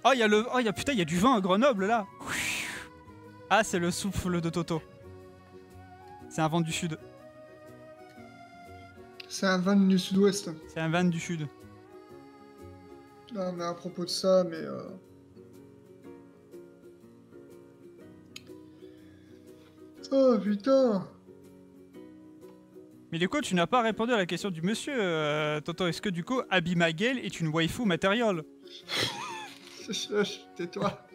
Oh, il y a le... Oh, putain, il y a du vent à Grenoble, là. Ah, c'est le souffle de Toto. C'est un vent du sud. C'est un van du sud-ouest. C'est un van du sud. Non, mais à propos de ça, Oh, putain. Mais du coup, tu n'as pas répondu à la question du monsieur, Toto. Est-ce que du coup, Abimael est une waifu matérielle? Tais-toi.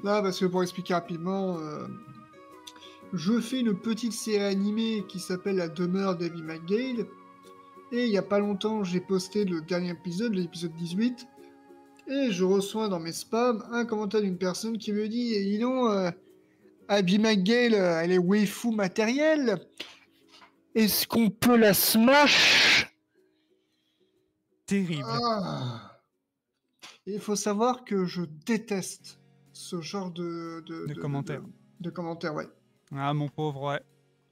Non, parce que pour expliquer rapidement, je fais une petite série animée qui s'appelle La demeure d'Abimael. Et il y a pas longtemps, j'ai posté le dernier épisode, l'épisode 18. Et je reçois dans mes spams un commentaire d'une personne qui me dit « Dis donc, Abimael, elle est waifu matérielle. Est-ce qu'on peut la smash ?» Terrible. Ah. Et il faut savoir que je déteste ce genre de commentaires. De commentaires, ouais. Ah, mon pauvre, ouais.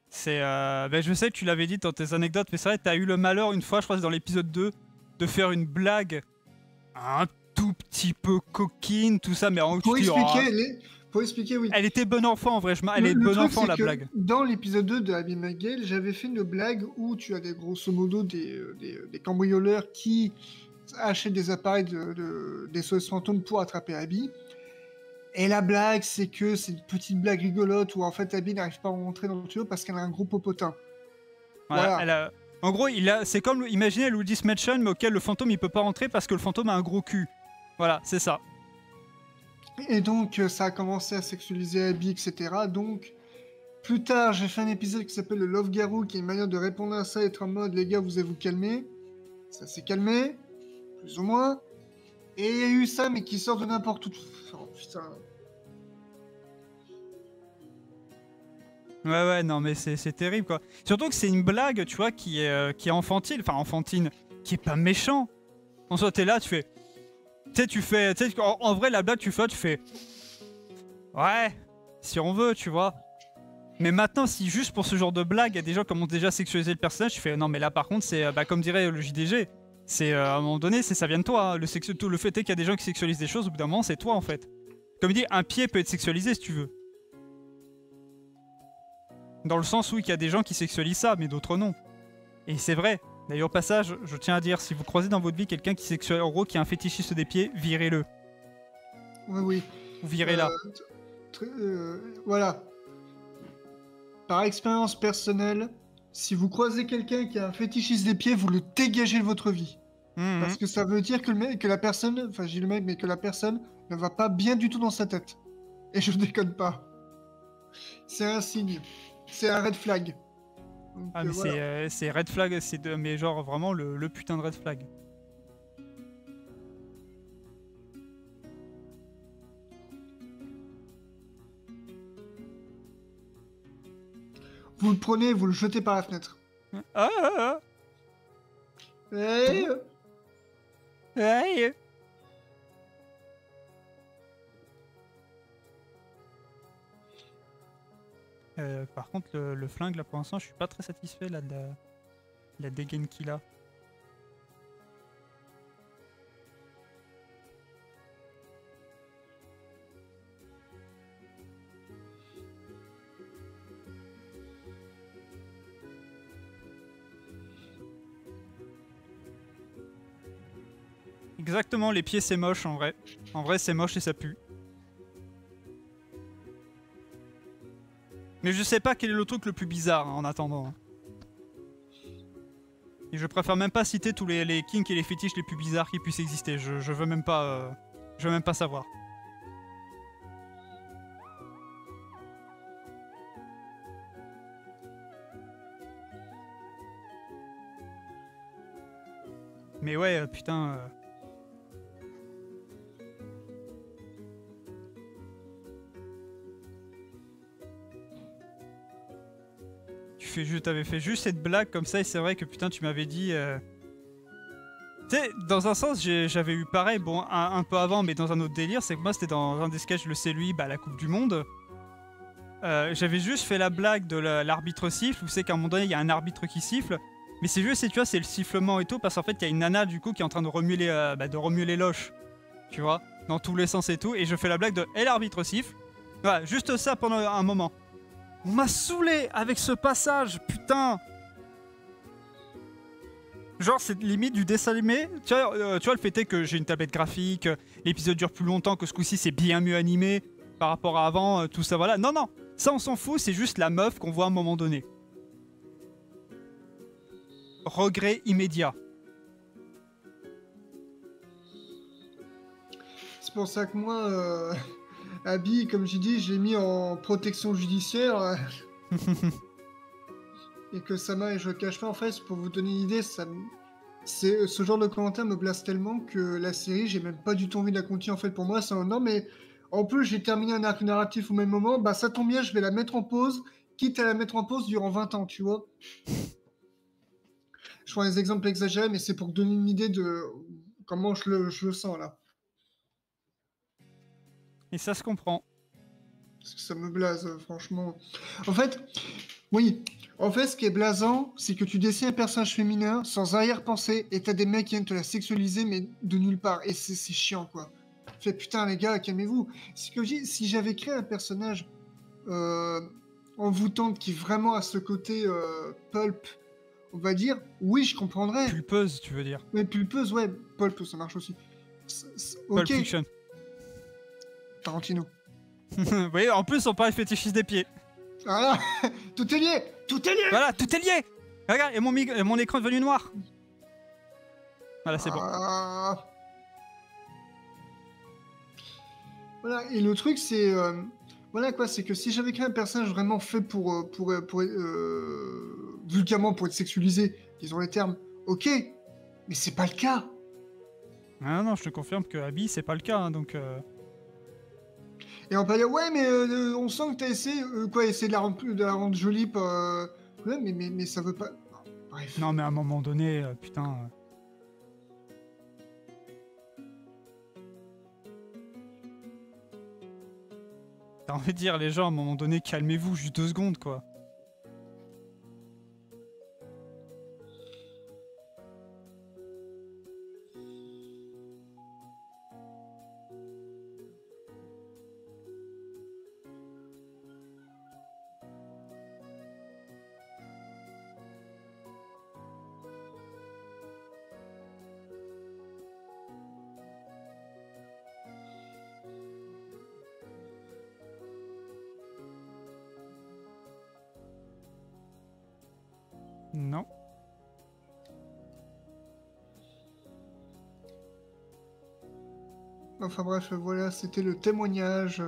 C'est... Ben, je sais que tu l'avais dit dans tes anecdotes, mais c'est vrai, t'as eu le malheur une fois, je crois que c'est dans l'épisode 2, de faire une blague un tout petit peu coquine, tout ça, mais en Pour expliquer, oui. Elle était bon enfant, en vrai. Elle est bon enfant, la blague. Dans l'épisode 2 de Abimael, j'avais fait une blague où tu as grosso modo des cambrioleurs qui achètent des appareils des SOS fantômes pour attraper Abby. Et la blague, c'est que c'est une petite blague rigolote où en fait Abby n'arrive pas à rentrer dans le tuyau parce qu'elle a un gros popotin. Voilà. En gros, c'est comme, imaginez Luigi's Mansion, mais auquel le fantôme il peut pas rentrer parce que le fantôme a un gros cul. Voilà, c'est ça. Et donc, ça a commencé à sexualiser Abby, etc. Donc, plus tard, j'ai fait un épisode qui s'appelle le Love Garou, qui est une manière de répondre à ça, être en mode, les gars, vous allez vous calmer. Ça s'est calmé, plus ou moins. Et il y a eu ça, mais qui sort de n'importe où. Oh, putain. Ouais, non, mais c'est terrible, quoi. Surtout que c'est une blague, tu vois, qui est enfantine. Enfin, enfantine, qui est pas méchant. En soi, t'es là, tu fais... Tu sais, en vrai, la blague, tu fais... Ouais, si on veut, tu vois. Mais maintenant, si juste pour ce genre de blague, il y a des gens qui ont déjà sexualisé le personnage, tu fais... Non, mais là, par contre, c'est... comme dirait le JDG, c'est... à un moment donné, ça vient de toi. Hein. Le fait est qu'il y a des gens qui sexualisent des choses, au bout d'un moment, c'est toi, en fait. Comme il dit, un pied peut être sexualisé, si tu veux. Dans le sens où il y a des gens qui sexualisent ça, mais d'autres non. Et c'est vrai. D'ailleurs, au passage, je tiens à dire, si vous croisez dans votre vie quelqu'un qui sexualise, en gros, qui a un fétichiste des pieds, virez-le. Oui. Ou virez-la. Voilà. Par expérience personnelle, si vous croisez quelqu'un qui a un fétichiste des pieds, vous le dégagez de votre vie. Parce que ça veut dire que la personne, enfin j'ai le mec, mais que la personne ne va pas bien du tout dans sa tête. Et je déconne pas. C'est un signe. C'est un red flag. Donc, ah mais voilà. c'est red flag, mais genre vraiment le putain de red flag. Vous le prenez, vous le jetez par la fenêtre. Ah. Hey. Hey. Par contre, le flingue, là, pour l'instant, je suis pas très satisfait là, de la dégaine qu'il a. Exactement, les pieds, c'est moche, en vrai. En vrai, c'est moche et ça pue. Mais je sais pas quel est le truc le plus bizarre, hein, en attendant. Et je préfère même pas citer tous les kinks et les fétiches les plus bizarres qui puissent exister. Je veux même pas... je veux même pas savoir. Mais ouais, putain... T'avais fait juste cette blague comme ça et c'est vrai que putain tu m'avais dit... Tu sais, dans un sens j'avais eu pareil, bon un peu avant mais dans un autre délire, c'est que moi c'était dans un des sketchs, le C'est lui, la Coupe du Monde. J'avais juste fait la blague de l'arbitre siffle, où c'est qu'à un moment donné il y a un arbitre qui siffle Mais c'est juste, tu vois, c'est le sifflement et tout, parce qu'en fait, il y a une nana, du coup, qui est en train de remuer les loches, tu vois, dans tous les sens et tout, et je fais la blague de « Et l'arbitre siffle ». Voilà, juste ça pendant un moment. On m'a saoulé avec ce passage, putain. Genre, c'est limite du dessin animé. Tu vois, le fait est que j'ai une tablette graphique, l'épisode dure plus longtemps, que ce coup-ci, c'est bien mieux animé par rapport à avant, tout ça, voilà. Non, non, ça, on s'en fout, c'est juste la meuf qu'on voit à un moment donné. Regret immédiat. C'est pour ça que moi, Abby, comme j'ai dit, je l'ai mis en protection judiciaire. Et que Sama et je le cache pas, en fait, pour vous donner une idée, ce genre de commentaire me blase tellement que la série, j'ai même pas du tout envie de la continuer. En fait, pour moi, c'est un non, mais en plus, j'ai terminé un arc narratif au même moment, bah ça tombe bien, je vais la mettre en pause, quitte à la mettre en pause durant 20 ans, tu vois. Je prends des exemples exagérés, mais c'est pour donner une idée de comment je le sens là. Et ça se comprend. Parce que ça me blase, franchement. En fait, oui. En fait, ce qui est blasant, c'est que tu dessines un personnage féminin sans arrière-pensée et t'as des mecs qui viennent te la sexualiser, mais de nulle part. Et c'est chiant, quoi. Fait putain, les gars, calmez-vous. C'est que je dis, si j'avais créé un personnage envoûtante qui vraiment a ce côté pulp, on va dire, oui, je comprendrais. Pulpeuse, tu veux dire. Mais pulpeuse, ouais, pulp, ça marche aussi. Pulp Ok. Fiction. Tarantino. Vous voyez, en plus, on parle fétichiste des pieds. Voilà, tout est lié, tout est lié. Voilà, tout est lié. Regarde, et mon écran est devenu noir. Voilà, c'est bon. Voilà, et le truc, c'est... voilà quoi, c'est que si j'avais créé un personnage vraiment fait pour vulgairement pour être sexualisé, disons les termes, ok, mais c'est pas le cas. Ah non, je te confirme que Abby, c'est pas le cas, hein, donc... Et on peut dire, ouais, mais on sent que t'as essayé, essayer de la rendre jolie, ouais, mais ça veut pas... Bref. Non, mais à un moment donné, putain... T'as envie de dire, les gens, à un moment donné, calmez-vous, juste 2 secondes, quoi. Non. Enfin bref, voilà, c'était le témoignage.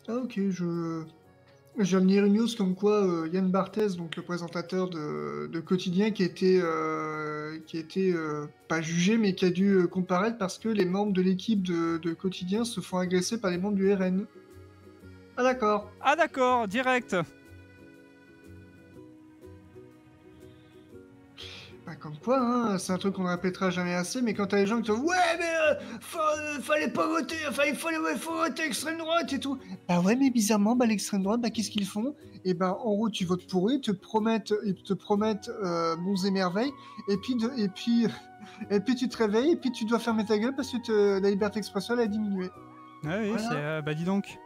Ah ok, je viens de lire une news comme quoi Yann Barthès, donc le présentateur de Quotidien, qui était pas jugé, mais qui a dû comparaître parce que les membres de l'équipe de Quotidien se font agresser par les membres du RN. Ah d'accord. Ah d'accord, direct. Bah, comme quoi, hein, c'est un truc qu'on ne répétera jamais assez, mais quand t'as des gens qui te disent ouais, mais fallait pas voter, enfin faut voter extrême droite et tout. Bah ouais, mais bizarrement, bah l'extrême droite, bah qu'est-ce qu'ils font? Et bah en gros, tu votes pour eux, ils te promettent bons et merveilles, et puis et puis tu te réveilles et puis tu dois fermer ta gueule parce que la liberté d'expression elle a diminué. Ah oui, Voilà. c'est... bah dis donc.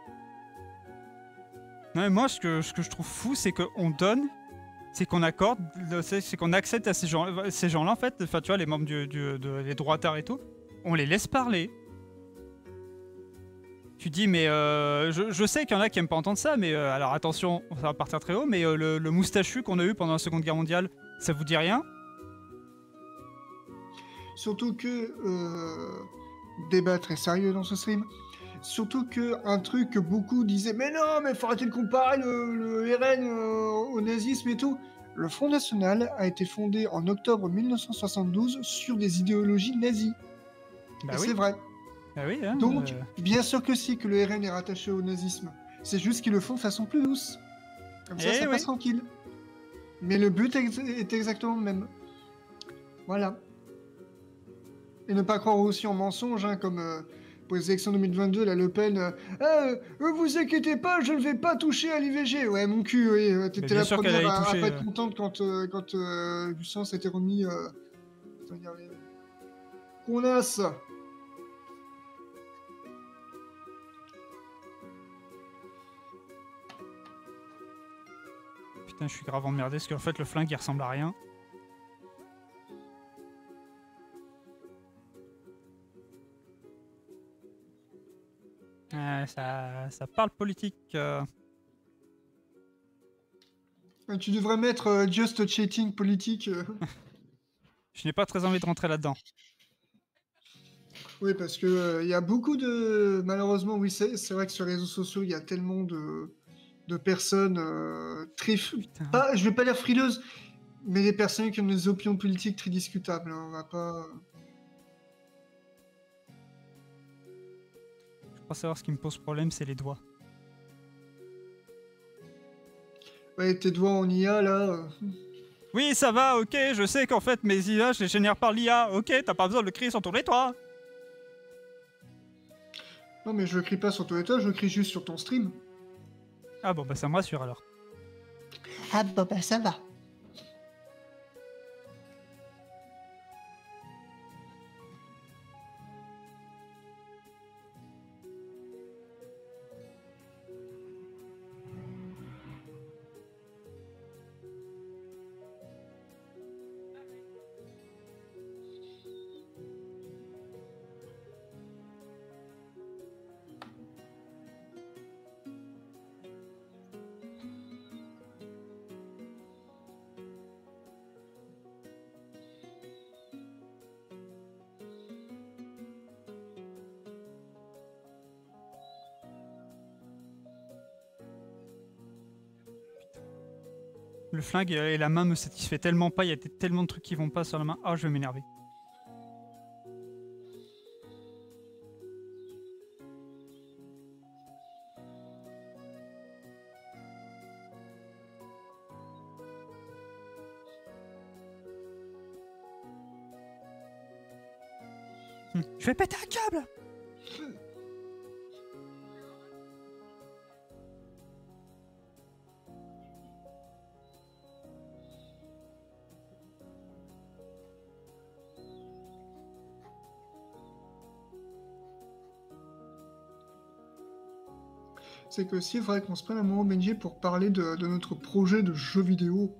Non, mais moi, ce que je trouve fou, c'est qu'on donne... C'est qu'on accorde, c'est qu'on accepte à ces gens-là, en fait, enfin, tu vois, les membres des droitards et tout, on les laisse parler. Tu dis, mais je sais qu'il y en a qui aiment pas entendre ça, mais alors attention, ça va partir très haut, mais le moustachu qu'on a eu pendant la Seconde Guerre mondiale, ça vous dit rien? Surtout que débat très sérieux dans ce stream. surtout que un truc que beaucoup disaient, mais non, mais faut arrêter de comparer le RN au nazisme et tout. Le Front National a été fondé en octobre 1972 sur des idéologies nazies. Bah Et oui, c'est vrai. bah oui, hein, Donc, bien sûr que si, que le RN est rattaché au nazisme. C'est juste qu'ils le font de façon plus douce. Comme ça, Eh ça oui. passe tranquille. Mais le but est exactement le même. Voilà. Et ne pas croire aussi en mensonges, hein, comme pour les élections 2022, la Le Pen. Vous inquiétez pas, je ne vais pas toucher à l'IVG. Ouais, mon cul, oui. Mais T'étais bien la sûr qu'elle première allait à toucher. pas être contente quand Lucien s'était remis. Connasse. Putain, je suis grave emmerdé parce qu'en fait, le flingue il ressemble à rien. Ça parle politique. Tu devrais mettre Just Cheating politique. Je n'ai pas très envie de rentrer là-dedans. Oui, parce que il y a beaucoup de. Malheureusement, oui, c'est vrai que sur les réseaux sociaux, il y a tellement de personnes très. Putain. Pas, je vais pas dire frileuses, mais des personnes qui ont des opinions politiques très discutables. Hein, on va pas. Je crois savoir ce qui me pose problème, c'est les doigts. Ouais, tes doigts en IA là. Oui, ça va, ok, je sais qu'en fait mes images les génèrent par l'IA, ok, t'as pas besoin de le crier sur ton toit. Non, mais je crie pas sur ton état, je crie juste sur ton stream. Ah bon, bah ça me rassure alors. Ah bon, bah ça va. Le flingue et la main me satisfait tellement pas, il y a tellement de trucs qui vont pas sur la main. Ah, je vais m'énerver. Je vais péter un câble. C'est que aussi, il faudrait qu'on se prenne un moment, Benji, pour parler de notre projet de jeu vidéo.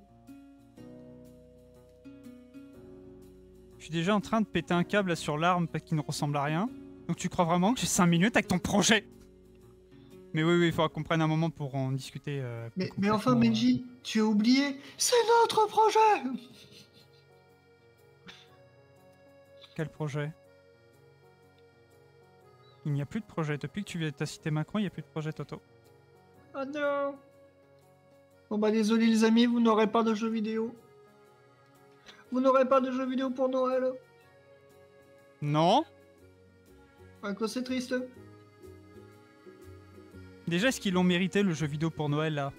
Je suis déjà en train de péter un câble là, sur l'arme parce qu'il ne ressemble à rien. Donc tu crois vraiment que j'ai 5 minutes avec ton projet? Mais oui, il faudra qu'on prenne un moment pour en discuter. Mais enfin, Benji, tu as oublié, c'est notre projet. Quel projet? Il n'y a plus de projet. Depuis que tu as cité Macron, il n'y a plus de projet, Toto. Oh non. Bon bah désolé les amis, vous n'aurez pas de jeux vidéo. Vous n'aurez pas de jeux vidéo pour Noël. Non? À quoi c'est triste. Déjà, est-ce qu'ils l'ont mérité le jeu vidéo pour Noël là?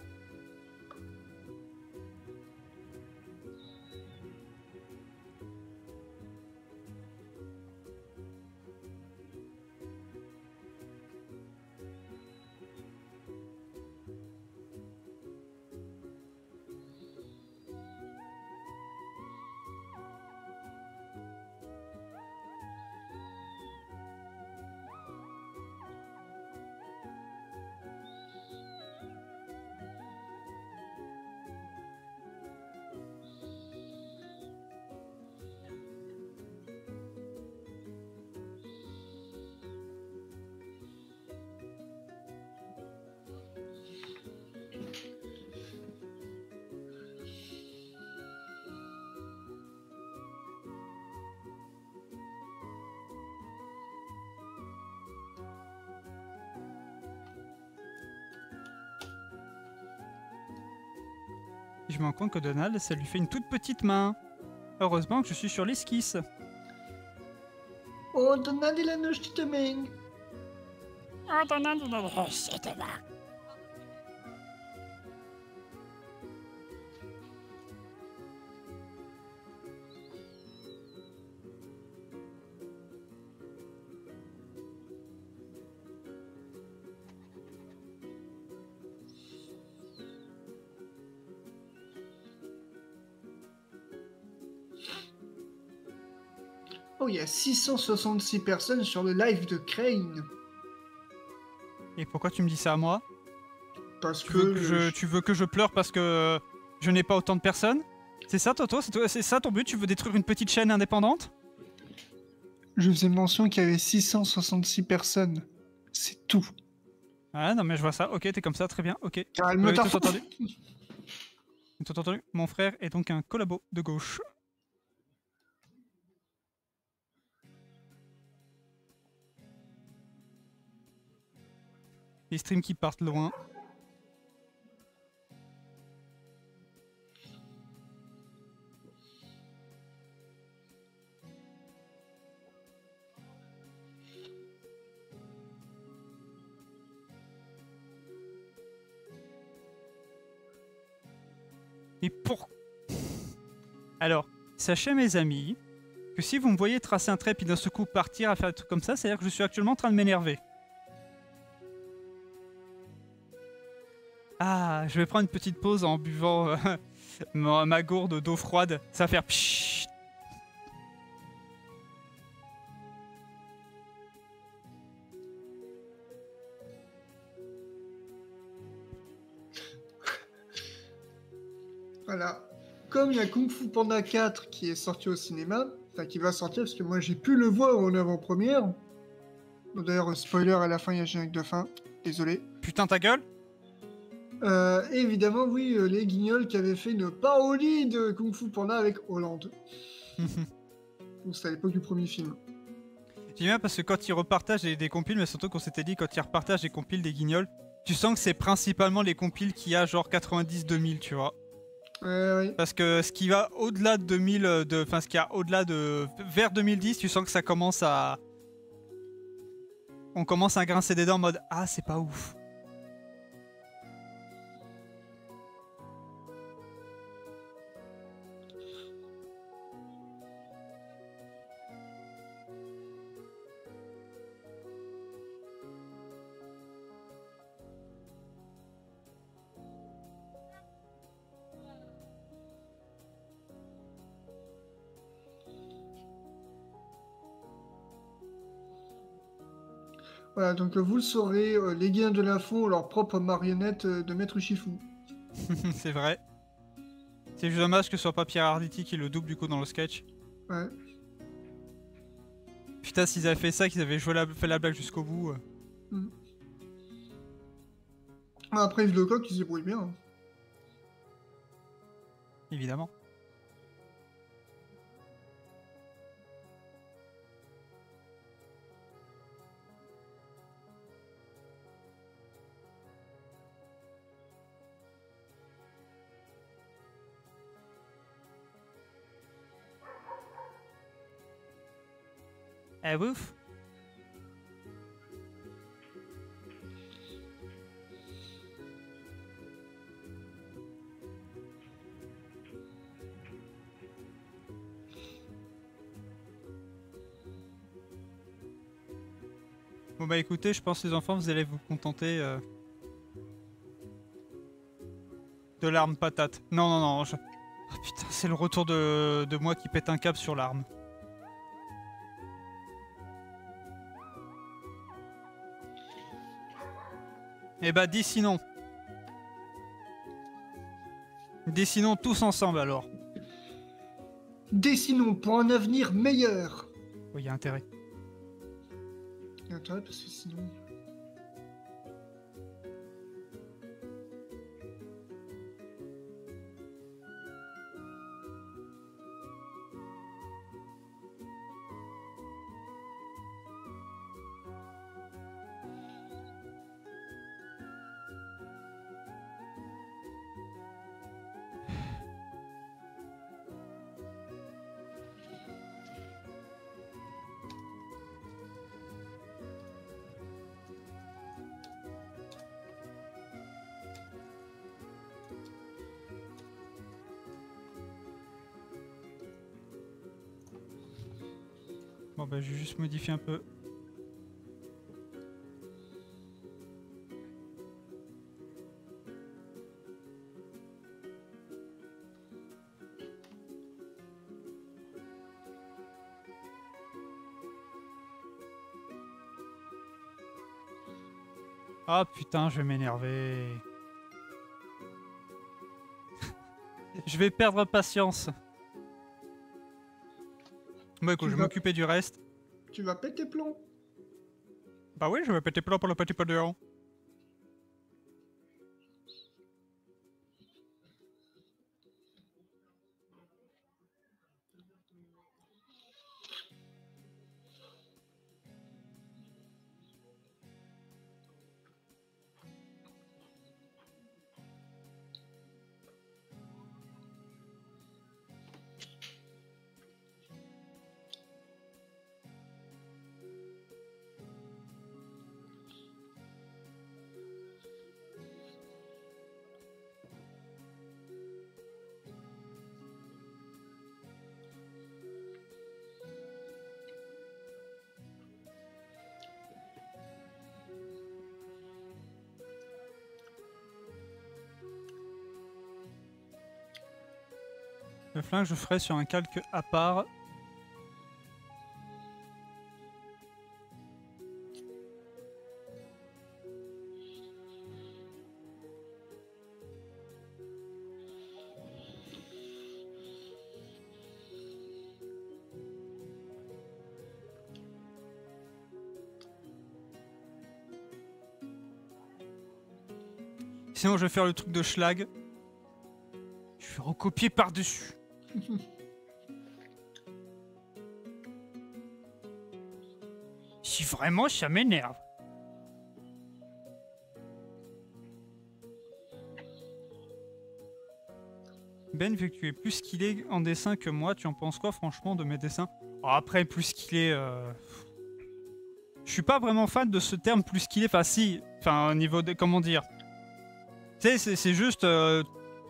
Je me rends compte que Donald, ça lui fait une toute petite main. Heureusement que je suis sur l'esquisse. Oh, Donald, il a une petite main. Oh, Donald, il a une petite main. Oh, il y a 666 personnes sur le live de Crane. Et pourquoi tu me dis ça à moi? Parce Tu veux que je pleure parce que je n'ai pas autant de personnes? C'est ça, Toto? C'est ça ton but? Tu veux détruire une petite chaîne indépendante? Je faisais mention qu'il y avait 666 personnes. C'est tout. Ah non, mais je vois ça. Ok, t'es comme ça, très bien. Ok. Calme Tout ta entendu. Tout entendu. Mon frère est donc un collabo de gauche. Les streams qui partent loin. Et pour... Alors, sachez mes amis, que si vous me voyez tracer un trait puis d'un seul coup partir à faire des trucs comme ça, c'est-à-dire que je suis actuellement en train de m'énerver. Ah, je vais prendre une petite pause en buvant ma gourde d'eau froide. Ça va faire pshhh. Voilà. Comme il y a Kung Fu Panda 4 qui est sorti au cinéma, enfin qui va sortir parce que moi j'ai pu le voir en avant-première. D'ailleurs, spoiler, à la fin il y a le générique de fin. Désolé. Putain ta gueule. Et évidemment, oui, les Guignols qui avaient fait une parodie de Kung Fu Panda avec Hollande. Donc c'était à l'époque du premier film. J'aime bien parce que quand ils repartagent des compiles, mais surtout qu'on s'était dit quand ils repartagent des compiles des Guignols, tu sens que c'est principalement les compiles qu'il y a genre 90-2000, tu vois. Oui. Parce que ce qui va au-delà de 2000, enfin ce qui a au-delà de... vers 2010, tu sens que ça commence à... On commence à grincer des dents en mode « Ah, c'est pas ouf ». Voilà, donc vous le saurez, les Guignols de l'info ont leur propre marionnette de Maître Shifu. C'est vrai. C'est juste dommage que ce soit pas Pierre Arditi qui le double du coup dans le sketch. Ouais. Putain, s'ils avaient fait ça, qu'ils avaient fait la blague jusqu'au bout. Mm. Après, Yves Lecoq, il se débrouille bien. Hein. Évidemment. Eh ouf. Bon bah écoutez, je pense les enfants, vous allez vous contenter de l'arme patate. Non, non, non. Oh, putain, c'est le retour de moi qui pète un câble sur l'arme. Eh bah dis sinon. Dessinons tous ensemble alors. Dessinons pour un avenir meilleur. Oui, il y a intérêt. Il y a intérêt parce que sinon... bah je vais juste modifier un peu. Ah putain, je vais m'énerver. Je vais perdre patience. Bon écoute, Tu je vais vas- m'occuper du reste. Tu vas péter plomb. Bah oui, je vais péter plein pour le petit peu de haut. Le flingue, je ferai sur un calque à part. Sinon, je vais faire le truc de schlag. Je vais recopier par-dessus. Si vraiment ça m'énerve. Ben, vu que tu es plus skillé en dessin que moi, tu en penses quoi franchement de mes dessins? Oh, après, plus skillé... Je suis pas vraiment fan de ce terme plus skillé. Enfin, si. Enfin, au niveau de... Comment dire? Tu sais, c'est juste...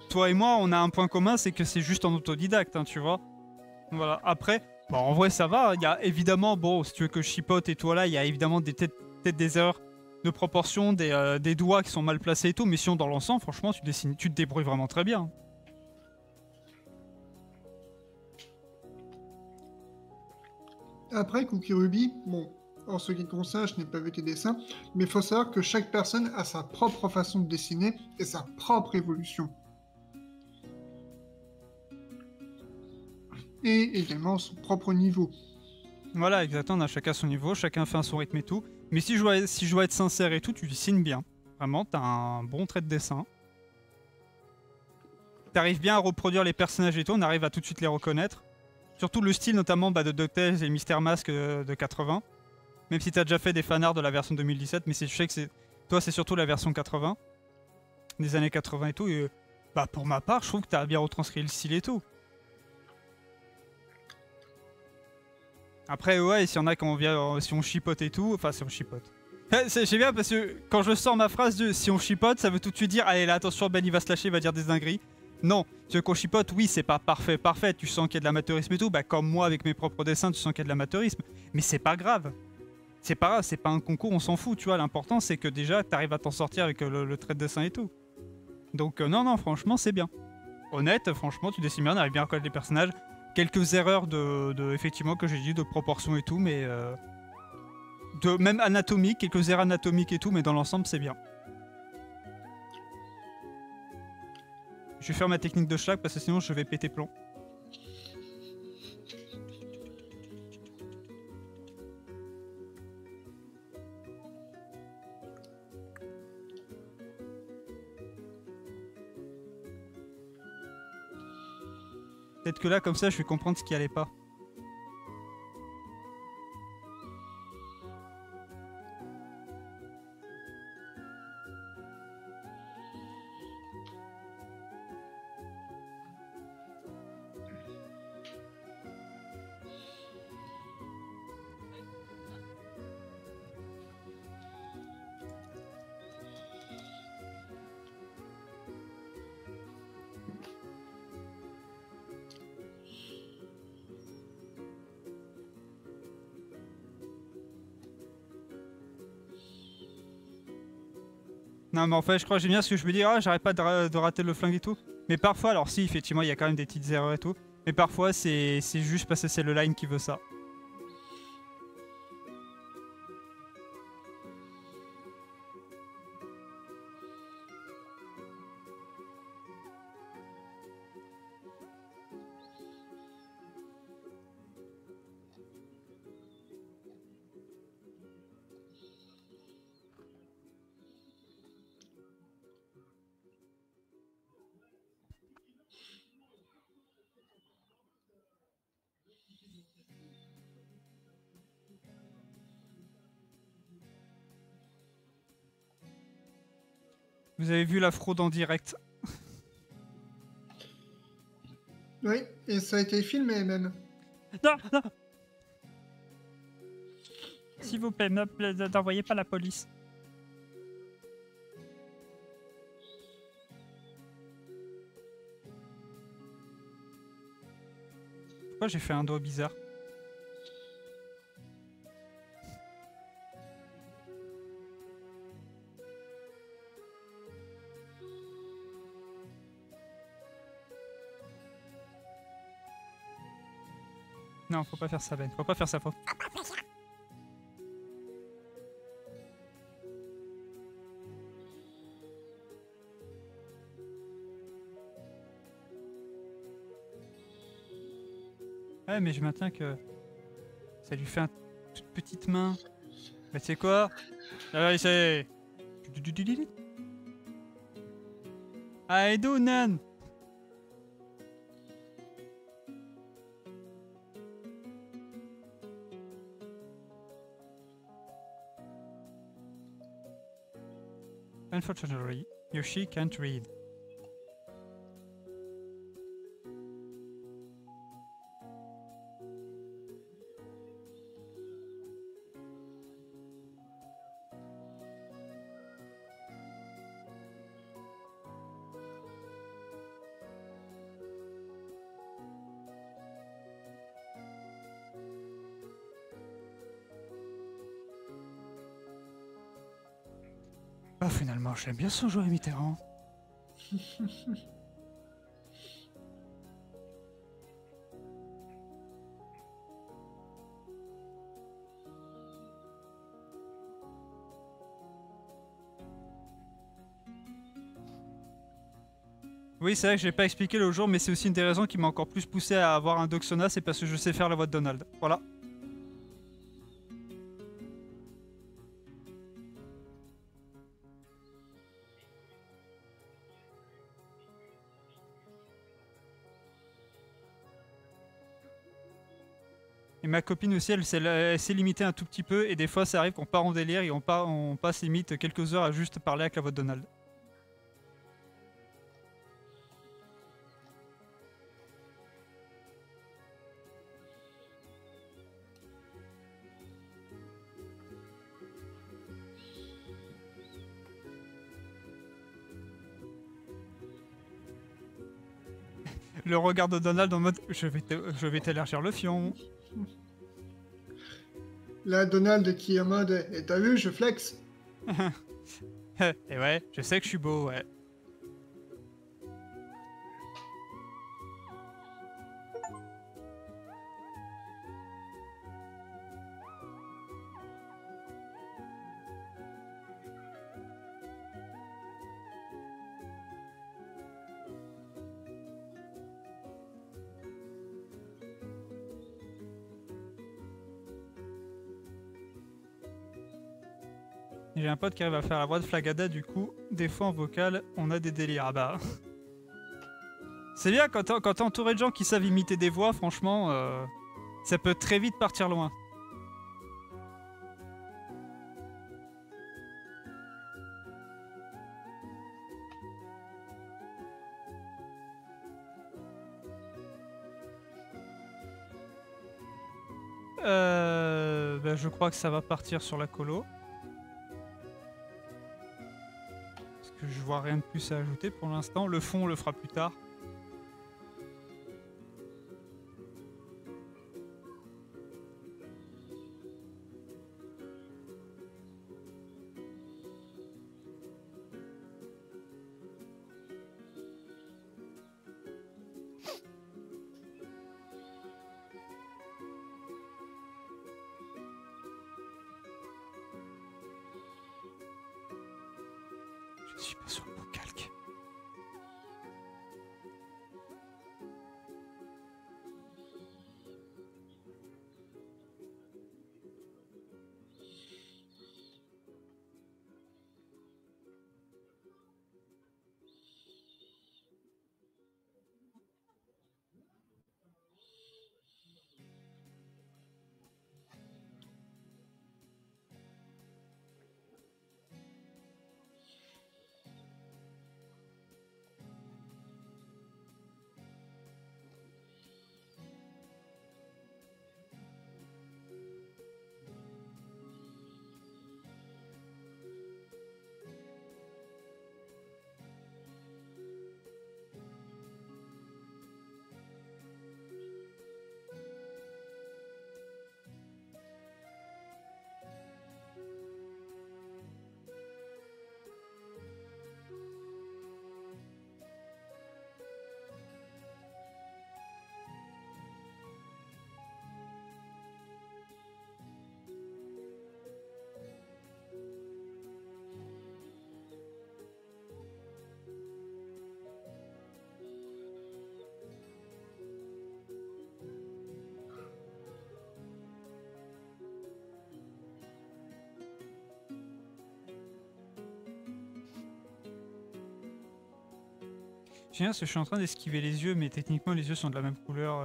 toi et moi, on a un point commun, c'est que c'est juste en autodidacte, hein, tu vois. Voilà. Après, bon, en vrai, ça va. Il y a évidemment, bon, si tu veux que je chipote et toi là, il y a évidemment peut-être des erreurs de proportion, des doigts qui sont mal placés et tout. Mais sinon, dans l'ensemble, franchement, tu te débrouilles vraiment très bien. Après, Cookie Ruby, bon, en ce qui me concerne, je n'ai pas vu tes dessins, mais il faut savoir que chaque personne a sa propre façon de dessiner et sa propre évolution. Et également son propre niveau. Voilà, exactement. On a chacun son niveau, chacun fait à son rythme et tout. Mais si je dois être sincère et tout, tu dessines bien. Vraiment, t'as un bon trait de dessin. T'arrives bien à reproduire les personnages et tout, on arrive à tout de suite les reconnaître. Surtout le style notamment de DuckTales et Mister Mask de 80. Même si t'as déjà fait des fanarts de la version 2017, mais je sais que toi c'est surtout la version 80. Des années 80 et tout. Et, bah pour ma part, je trouve que t'as bien retranscrit le style et tout. Après ouais, si on a quand on vient, si on chipote et tout, enfin si on chipote. C'est bien parce que quand je sors ma phrase de si on chipote, ça veut tout de suite dire allez là attention Ben il va se lâcher, il va dire des dingueries. Non, ce qu'on chipote, oui, c'est pas parfait, tu sens qu'il y a de l'amateurisme et tout, bah comme moi avec mes propres dessins, tu sens qu'il y a de l'amateurisme, mais c'est pas grave. C'est pas grave, c'est pas un concours, on s'en fout, tu vois, l'important c'est que déjà t'arrives à t'en sortir avec le trait de dessin et tout. Donc non, franchement, c'est bien. Honnête, franchement, tu dessines bien, on arrive bien à reconnaître les personnages. Quelques erreurs effectivement, que j'ai dit, de proportion et tout, mais... même anatomique, quelques erreurs anatomiques et tout, mais dans l'ensemble, c'est bien. Je vais faire ma technique de schlag parce que sinon je vais péter plomb. Peut-être que là, comme ça, je vais comprendre ce qui allait pas. Non, mais en fait, je crois que j'aime bien parce que je me dis, ah, j'arrête pas de rater le flingue et tout. Mais parfois, alors si, effectivement, il y a quand même des petites erreurs et tout. Mais parfois, c'est juste parce que c'est le line qui veut ça. Vous avez vu la fraude en direct. Oui, et ça a été filmé même. Non, non. S'il vous plaît, n'envoyez pas la police. Pourquoi j'ai fait un doigt bizarre? Non, faut pas faire ça, Ben. Faut pas faire ça, faut. Ouais, mais je maintiens que ça lui fait une toute petite main. Mais c'est quoi? Allez, c'est. I do none. Unfortunately, Yoshi can't read. Ah, finalement, j'aime bien son jeu à Mitterrand. Oui, c'est vrai que j'ai pas expliqué l'autre jour, mais c'est aussi une des raisons qui m'a encore plus poussé à avoir un Doxona, c'est parce que je sais faire la voix de Donald. Voilà. Et ma copine aussi, elle s'est limitée un tout petit peu, et des fois ça arrive qu'on part en délire et on passe limite quelques heures à juste parler avec la voix de Donald. Le regard de Donald en mode je vais t'élargir le fion. Là, Donald qui est en mode et t'as vu, je flex. Et ouais, je sais que je suis beau, ouais. J'ai un pote qui arrive à faire la voix de Flagada, du coup, des fois en vocal, on a des délires. Ah bah. C'est bien quand t'es entouré de gens qui savent imiter des voix, franchement, ça peut très vite partir loin. Bah, je crois que ça va partir sur la colo. Parce que je vois rien de plus à ajouter pour l'instant. Le fond, on le fera plus tard. Je suis pas sur le bon calque. Génial, parce que je suis en train d'esquiver les yeux, mais techniquement les yeux sont de la même couleur.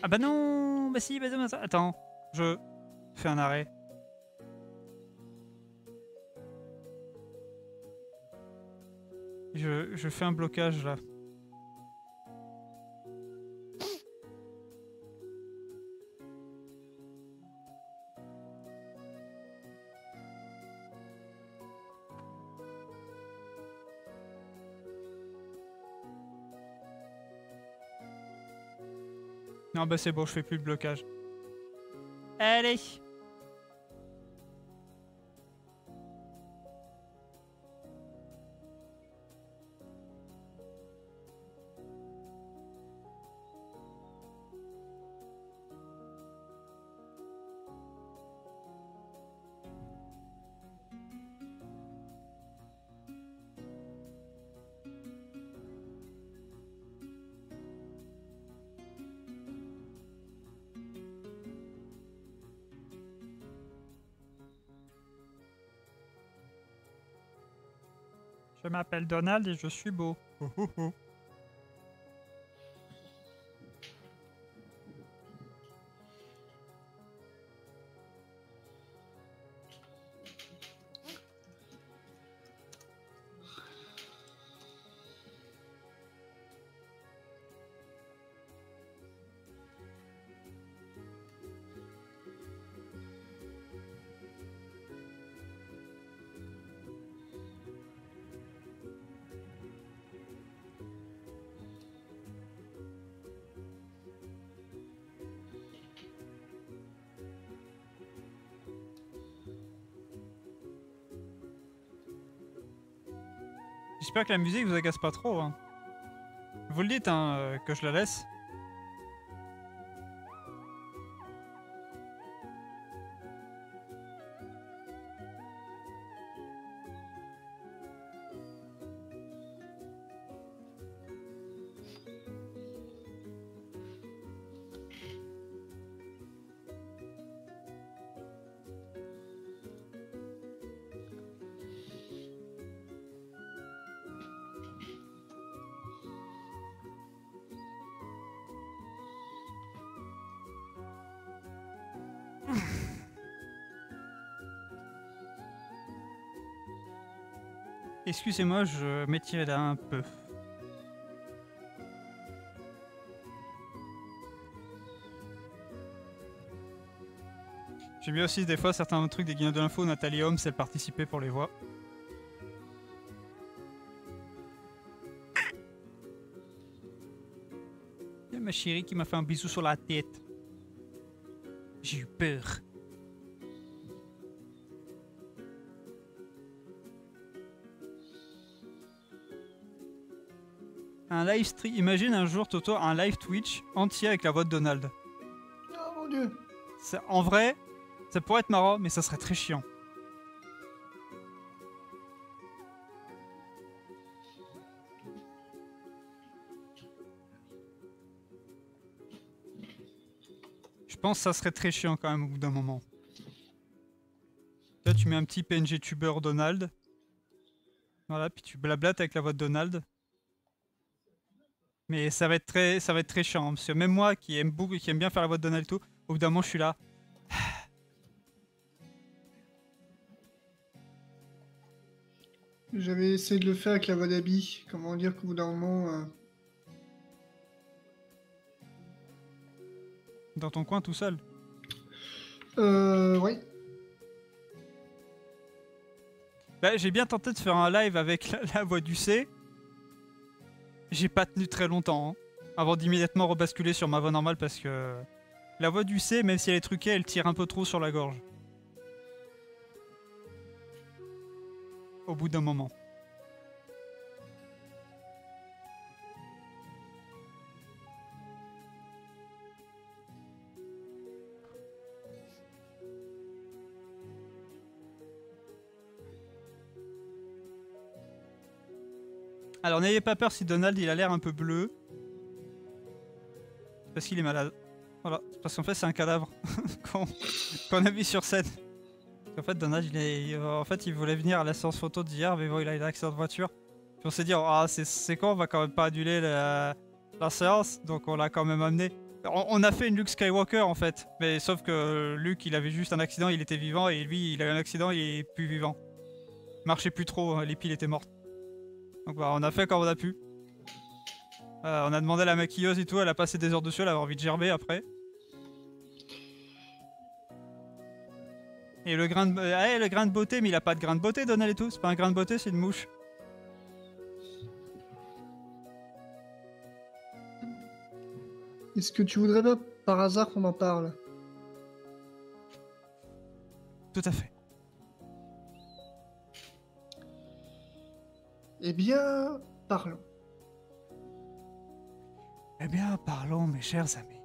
Ah bah non. Bah si, bah non, attends. Je fais un arrêt. Je fais un blocage là. Non bah c'est bon, je fais plus de blocage. Allez. Je m'appelle Donald et je suis beau. J'espère que la musique vous agace pas trop. Hein. Vous le dites, hein, que je la laisse. Excusez-moi, je m'étire là un peu. J'aime bien aussi des fois certains trucs des guignols de l'info, Nathalie Holmes, elle participait pour les voix. Il y a ma chérie qui m'a fait un bisou sur la tête. J'ai eu peur. Un live stream, imagine un jour Toto un live Twitch entier avec la voix de Donald. Oh mon dieu. Ça, en vrai, ça pourrait être marrant, mais ça serait très chiant. pense que ça serait très chiant quand même au bout d'un moment. Là, tu mets un petit PNG tuber Donald. Voilà, puis tu blablates avec la voix de Donald. Mais ça va être très chiant. Hein, parce que même moi qui aime bien faire la voix de Donald et tout, au bout d'un moment, je suis là. J'avais essayé de le faire avec la voix d'Abby. Comment dire qu'au bout d'un moment... Dans ton coin tout seul. Ouais. Bah, j'ai bien tenté de faire un live avec la voix du C. J'ai pas tenu très longtemps. Hein, avant d'immédiatement rebasculer sur ma voix normale parce que... La voix du C, même si elle est truquée, elle tire un peu trop sur la gorge. Au bout d'un moment. Alors n'ayez pas peur si Donald il a l'air un peu bleu. Parce qu'il est malade. Voilà, parce qu'en fait c'est un cadavre qu'on a vu sur scène. En fait Donald il voulait venir à la séance photo d'hier mais bon il a eu un accident de voiture. Puis on s'est dit ah c'est con, on va quand même pas annuler la séance donc on l'a quand même amené. On a fait une Luke Skywalker en fait, mais sauf que Luke il avait juste un accident, il était vivant et lui il a eu un accident, il est plus vivant. Il marchait plus trop, les piles étaient mortes. Donc bah, on a fait comme on a pu. On a demandé à la maquilleuse et tout, elle a passé des heures dessus, elle avait envie de gerber après. Et le grain de beauté, mais il a pas de grain de beauté Donald et tout, c'est pas un grain de beauté, c'est une mouche. Est-ce que tu voudrais pas par hasard qu'on en parle? Tout à fait. Eh bien, parlons. Eh bien, parlons, mes chers amis.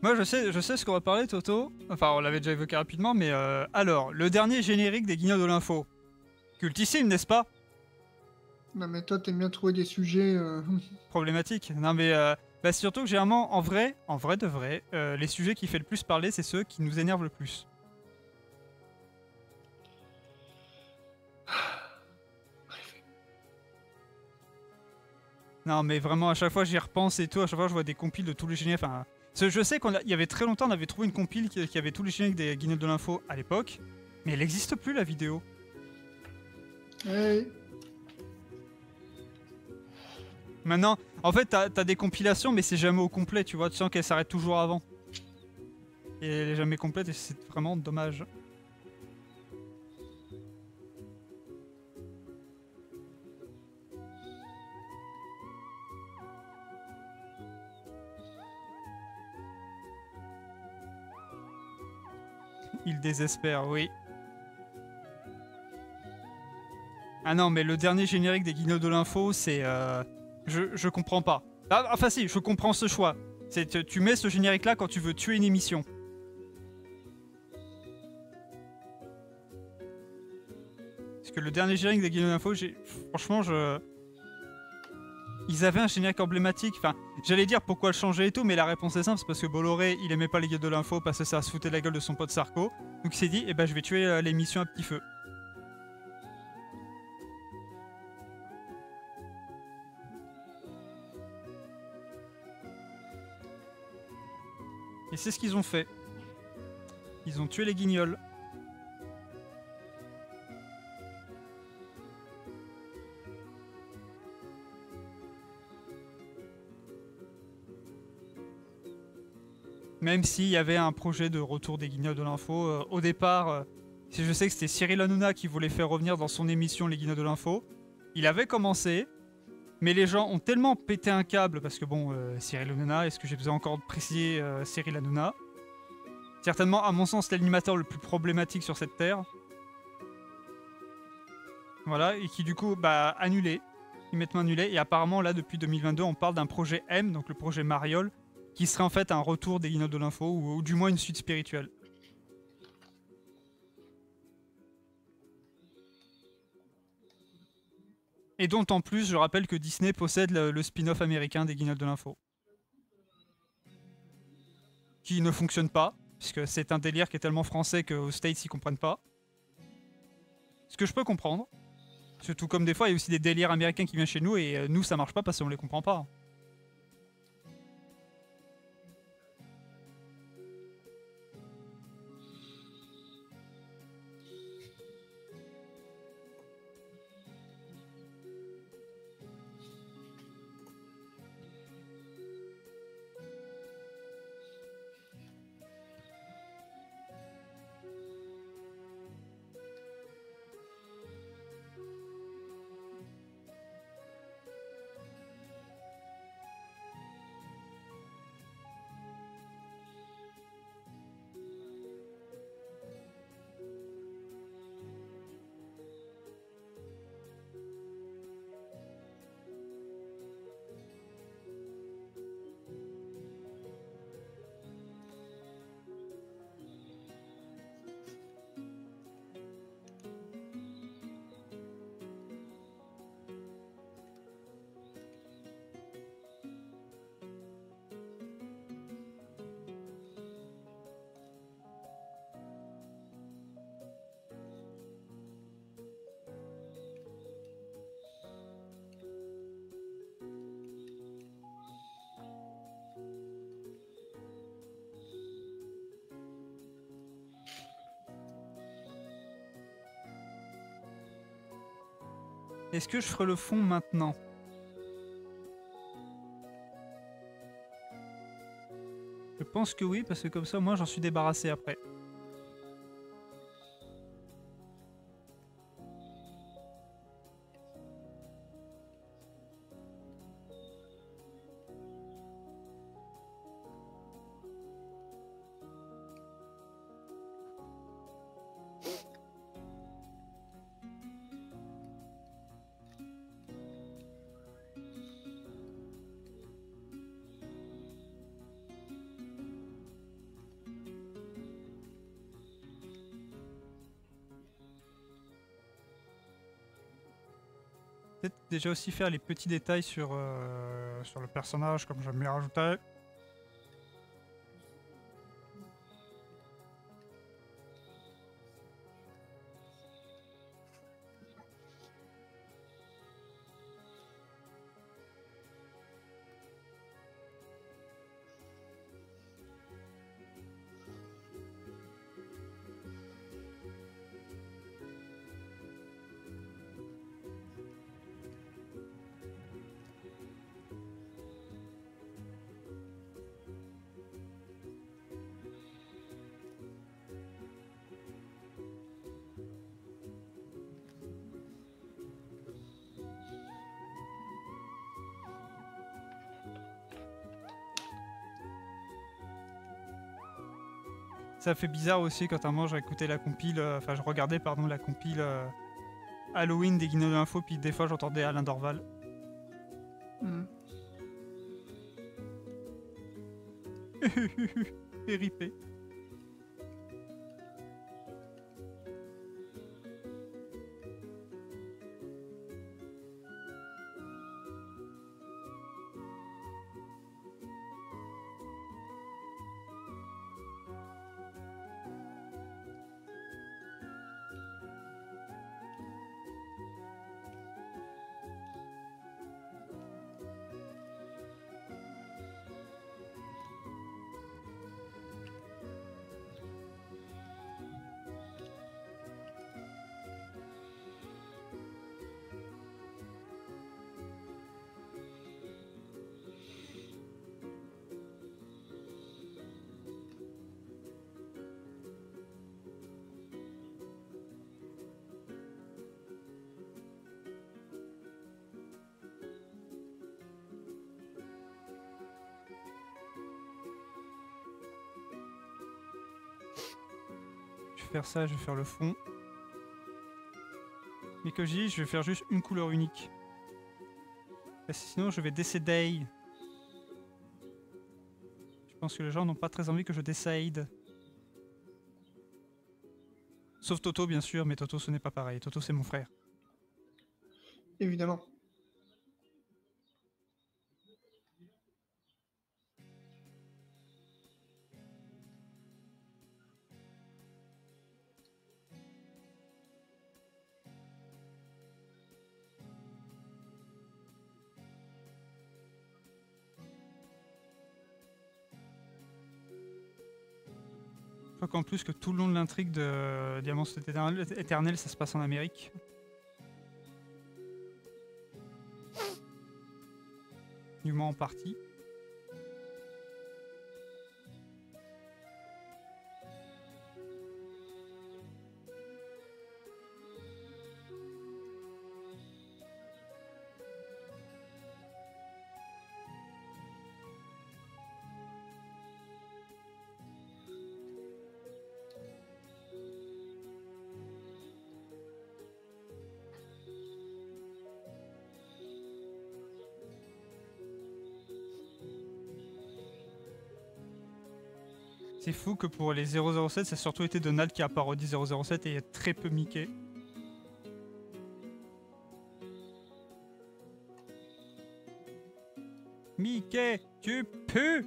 Moi, je sais ce qu'on va parler, Toto. Enfin, on l'avait déjà évoqué rapidement, mais alors, le dernier générique des Guignols de l'info. Cultissime, n'est-ce pas? Non mais toi t'aimes bien trouver des sujets... Problématique. Non mais bah, surtout que généralement, en vrai de vrai, les sujets qui fait le plus parler, c'est ceux qui nous énervent le plus. Non mais vraiment, à chaque fois j'y repense et tout, à chaque fois je vois des compiles de tous les génériques. Enfin, je sais qu'il y avait très longtemps, on avait trouvé une compile qui avait tous les génériques des Guignols de l'info à l'époque, mais elle n'existe plus la vidéo. Ouais. Maintenant, en fait, t'as des compilations, mais c'est jamais au complet, tu vois. Tu sens qu'elle s'arrête toujours avant. Et elle est jamais complète, et c'est vraiment dommage. Il désespère, oui. Ah non, mais le dernier générique des Guignols de l'info, c'est... Je comprends pas. Ah, enfin si, je comprends ce choix. Tu mets ce générique-là quand tu veux tuer une émission. Parce que le dernier générique des Guignols de l'info, franchement, ils avaient un générique emblématique. Enfin, j'allais dire pourquoi le changer et tout, mais la réponse est simple, c'est parce que Bolloré, il aimait pas les Guignols de l'info parce que ça se foutait de la gueule de son pote Sarko. Donc il s'est dit, eh ben je vais tuer l'émission à petit feu. Et c'est ce qu'ils ont fait. Ils ont tué les Guignols. Même s'il y avait un projet de retour des Guignols de l'info, au départ, je sais que c'était Cyril Hanouna qui voulait faire revenir dans son émission les Guignols de l'info. Il avait commencé, mais les gens ont tellement pété un câble, parce que bon, Cyril Hanouna, est-ce que j'ai besoin encore de préciser Cyril Hanouna? Certainement, à mon sens, l'animateur le plus problématique sur cette terre. Voilà, et qui du coup, bah, annulé. Immédiatement annulé, et apparemment, là, depuis 2022, on parle d'un projet M, donc le projet Mariol, qui serait en fait un retour des Guignols de l'info, ou du moins une suite spirituelle. Et dont en plus, je rappelle que Disney possède le spin-off américain des Guignols de l'info. Qui ne fonctionne pas, puisque c'est un délire qui est tellement français qu'aux States ils comprennent pas. Ce que je peux comprendre. Surtout comme des fois, il y a aussi des délires américains qui viennent chez nous et nous ça marche pas parce qu'on les comprend pas. Est-ce que je ferai le fond maintenant? Je pense que oui, parce que comme ça, moi, j'en suis débarrassé après. Peut-être déjà aussi faire les petits détails sur le personnage, comme j'aime bien rajouter. Ça fait bizarre aussi quand un moment j'ai écouté la compile, enfin je regardais pardon la compile Halloween des Guignols de l'info, puis des fois j'entendais Alain Dorval. RIP. Je vais faire ça, je vais faire le fond. Mais que je dis, je vais faire juste une couleur unique. Parce que sinon je vais décéder. Je pense que les gens n'ont pas très envie que je décède. Sauf Toto bien sûr, mais Toto ce n'est pas pareil. Toto c'est mon frère. évidemment. Je crois qu'en plus que tout le long de l'intrigue de Diamant Éternel, ça se passe en Amérique. Du moins en partie. C'est fou que pour les 007, ça a surtout été Donald qui a parodié 007 et il y a très peu Mickey. Mickey, tu pues!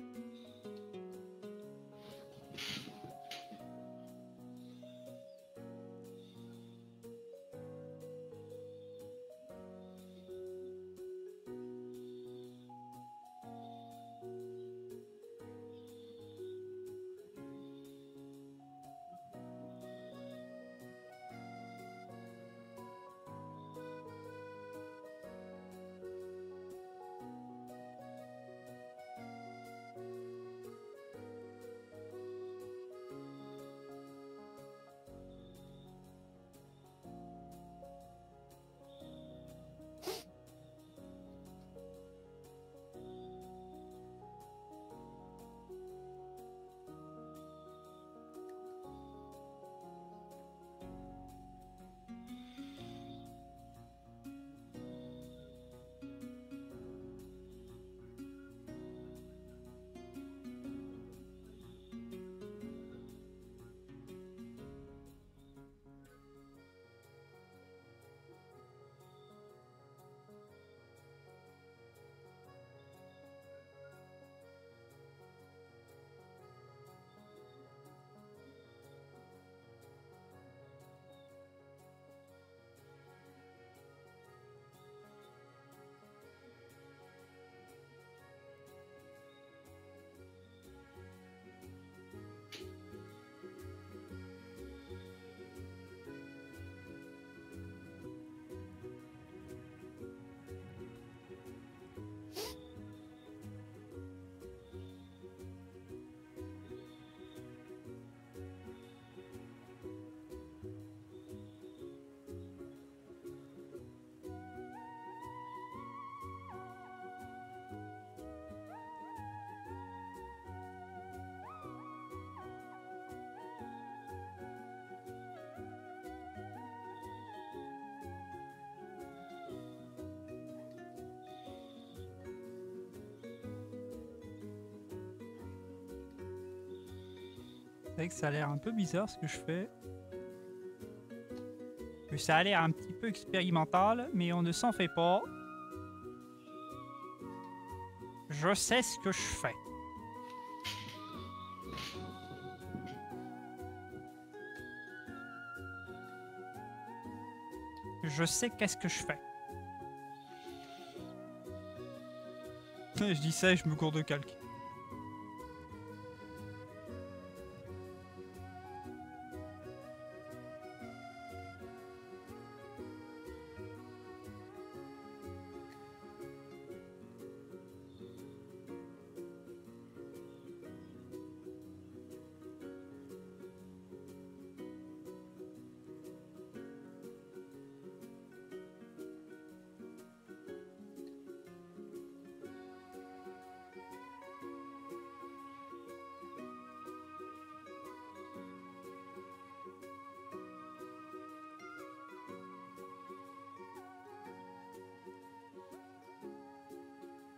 C'est vrai que ça a l'air un peu bizarre ce que je fais. Que ça a l'air un petit peu expérimental, mais on ne s'en fait pas. Je sais ce que je fais. Je sais qu'est-ce que je fais. Je dis ça et je me cours de calque.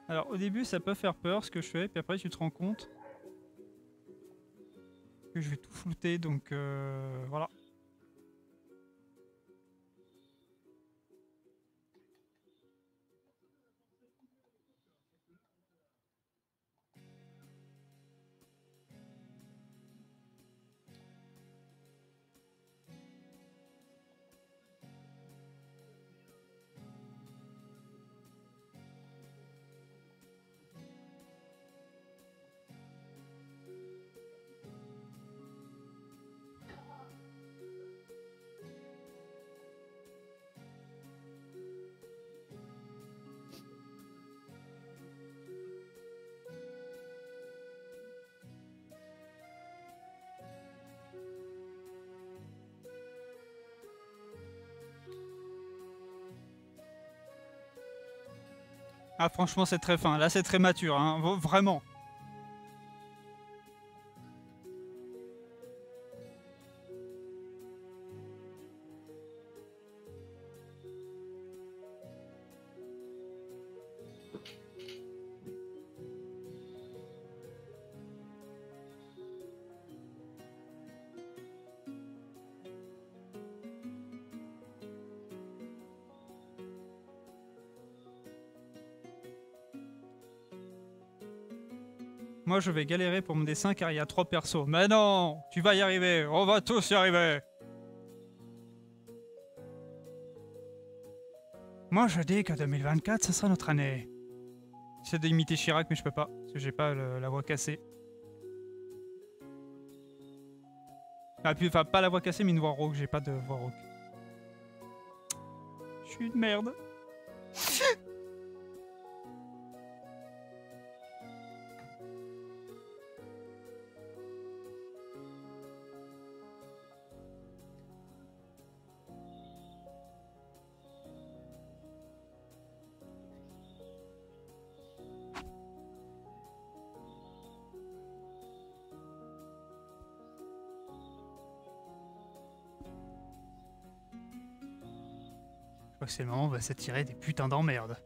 Alors au début ça peut faire peur ce que je fais, puis après tu te rends compte que je vais tout flouter, donc voilà. Ah, franchement, c'est très fin. Là, c'est très mature, hein. Vraiment. Moi, je vais galérer pour mon dessin car il y a 3 persos. Mais non, tu vas y arriver. On va tous y arriver. Moi, je dis que 2024, ce sera notre année. J'essaie d'imiter Chirac, mais je peux pas. Parce que j'ai pas la voix cassée. Ah, puis, enfin, pas la voix cassée, mais une voix rauque. J'ai pas de voix rauque. Je suis une merde. Je crois que c'est le moment où on va s'attirer des putains d'emmerdes.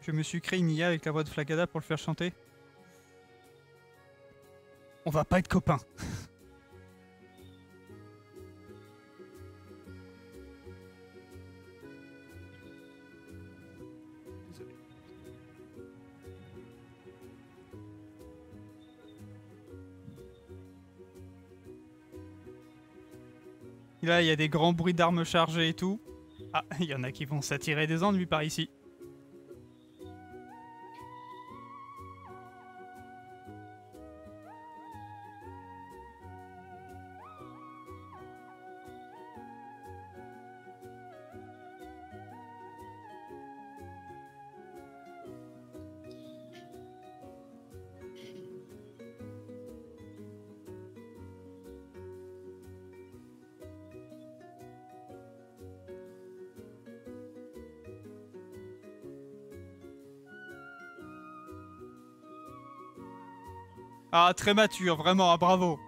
Je me suis créé une IA avec la voix de Flagada pour le faire chanter. On va pas être copains. Désolé. Et là, il y a des grands bruits d'armes chargées et tout. Ah, il y en a qui vont s'attirer des ennuis par ici. Ah, très mature, vraiment, ah, bravo.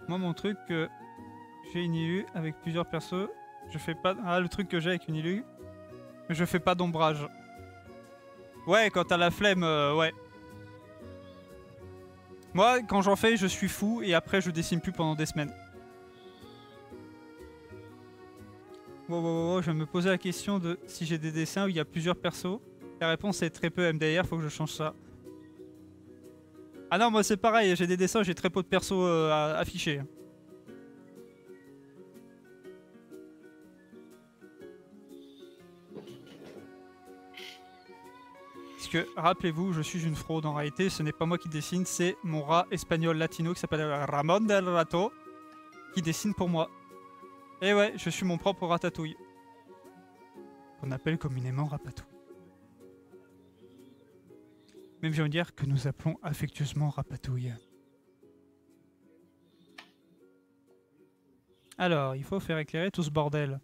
Moi, mon truc, j'ai une ILU avec plusieurs persos. Je fais pas... Ah, le truc que j'ai avec une ILU, je fais pas d'ombrage. Ouais, quand t'as la flemme, ouais. Moi, quand j'en fais, je suis fou et après, je dessine plus pendant des semaines. Wow, je vais me poser la question de si j'ai des dessins où il y a plusieurs persos. La réponse est très peu MDR, faut que je change ça. Ah non, moi c'est pareil, j'ai des dessins, j'ai très peu de persos affichés. Parce que, rappelez-vous, je suis une fraude en réalité, ce n'est pas moi qui dessine, c'est mon rat espagnol latino qui s'appelle Ramon del Rato, qui dessine pour moi. Et ouais, je suis mon propre ratatouille. Qu'on appelle communément Ratatouille. Même j'ai envie de dire que nous appelons affectueusement Rapatouille. Alors, il faut faire éclairer tout ce bordel.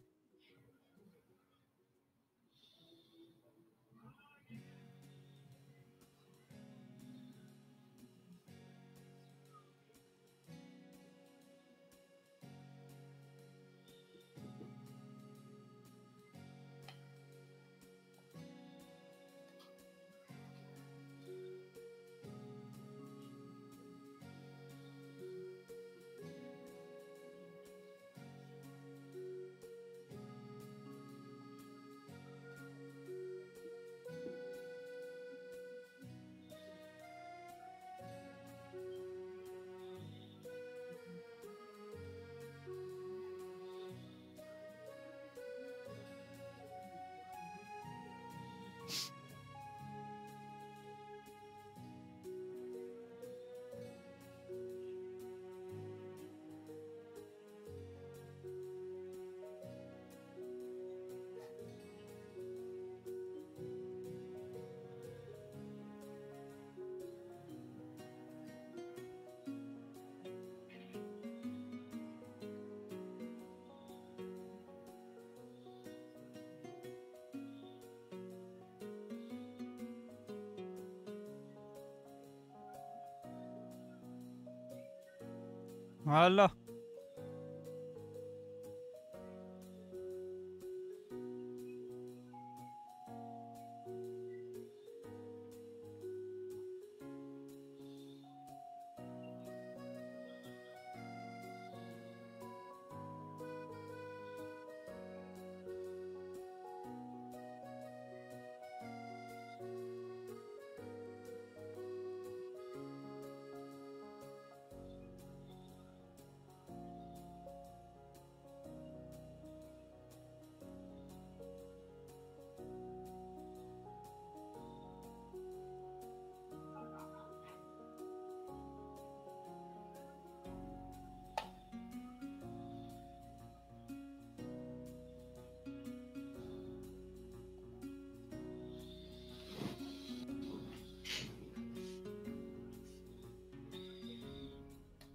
Voilà.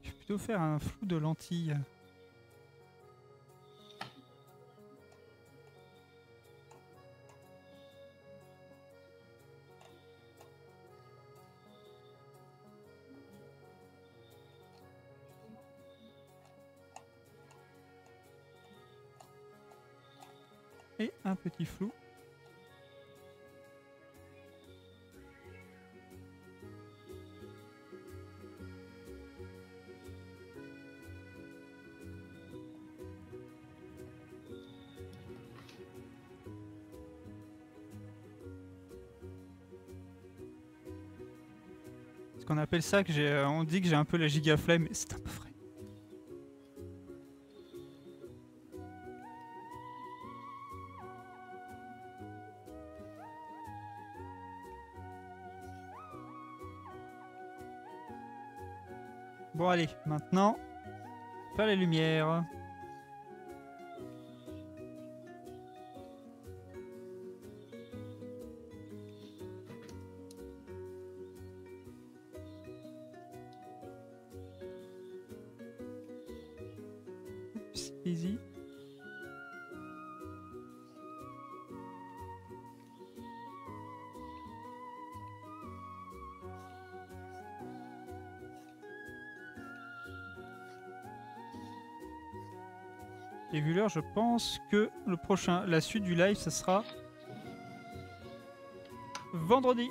Je vais plutôt faire un flou de lentilles. Et un petit flou. Ce qu'on appelle ça, que j'ai, on dit que j'ai un peu la giga flemme, mais c'est un peu vrai. Bon allez, maintenant, faire les lumières. Oups, easy. Et vu l'heure, je pense que le prochain, la suite du live, ça sera vendredi.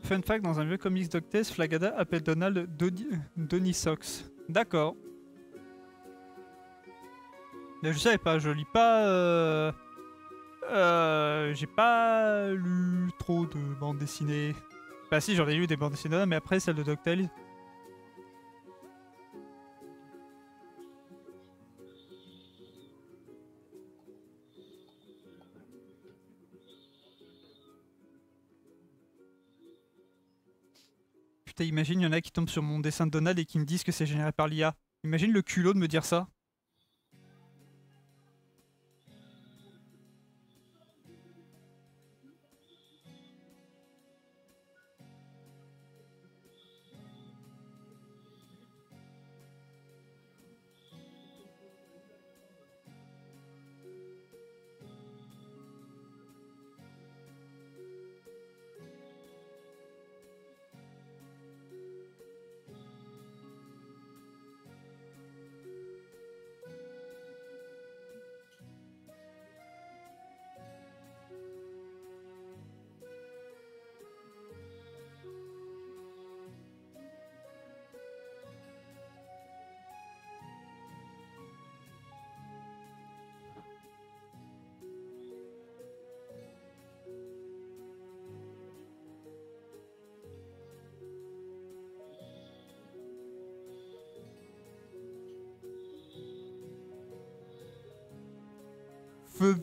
Fun fact, dans un vieux comics d'Octez, Flagada appelle Donald Donny Sox. D'accord. Mais je savais pas, je lis pas... j'ai pas lu trop de bandes dessinées. Bah si, j'en ai lu des bandes dessinées, mais après celle de DuckTales. Putain, imagine, il y en a qui tombent sur mon dessin de Donald et qui me disent que c'est généré par l'IA. Imagine le culot de me dire ça.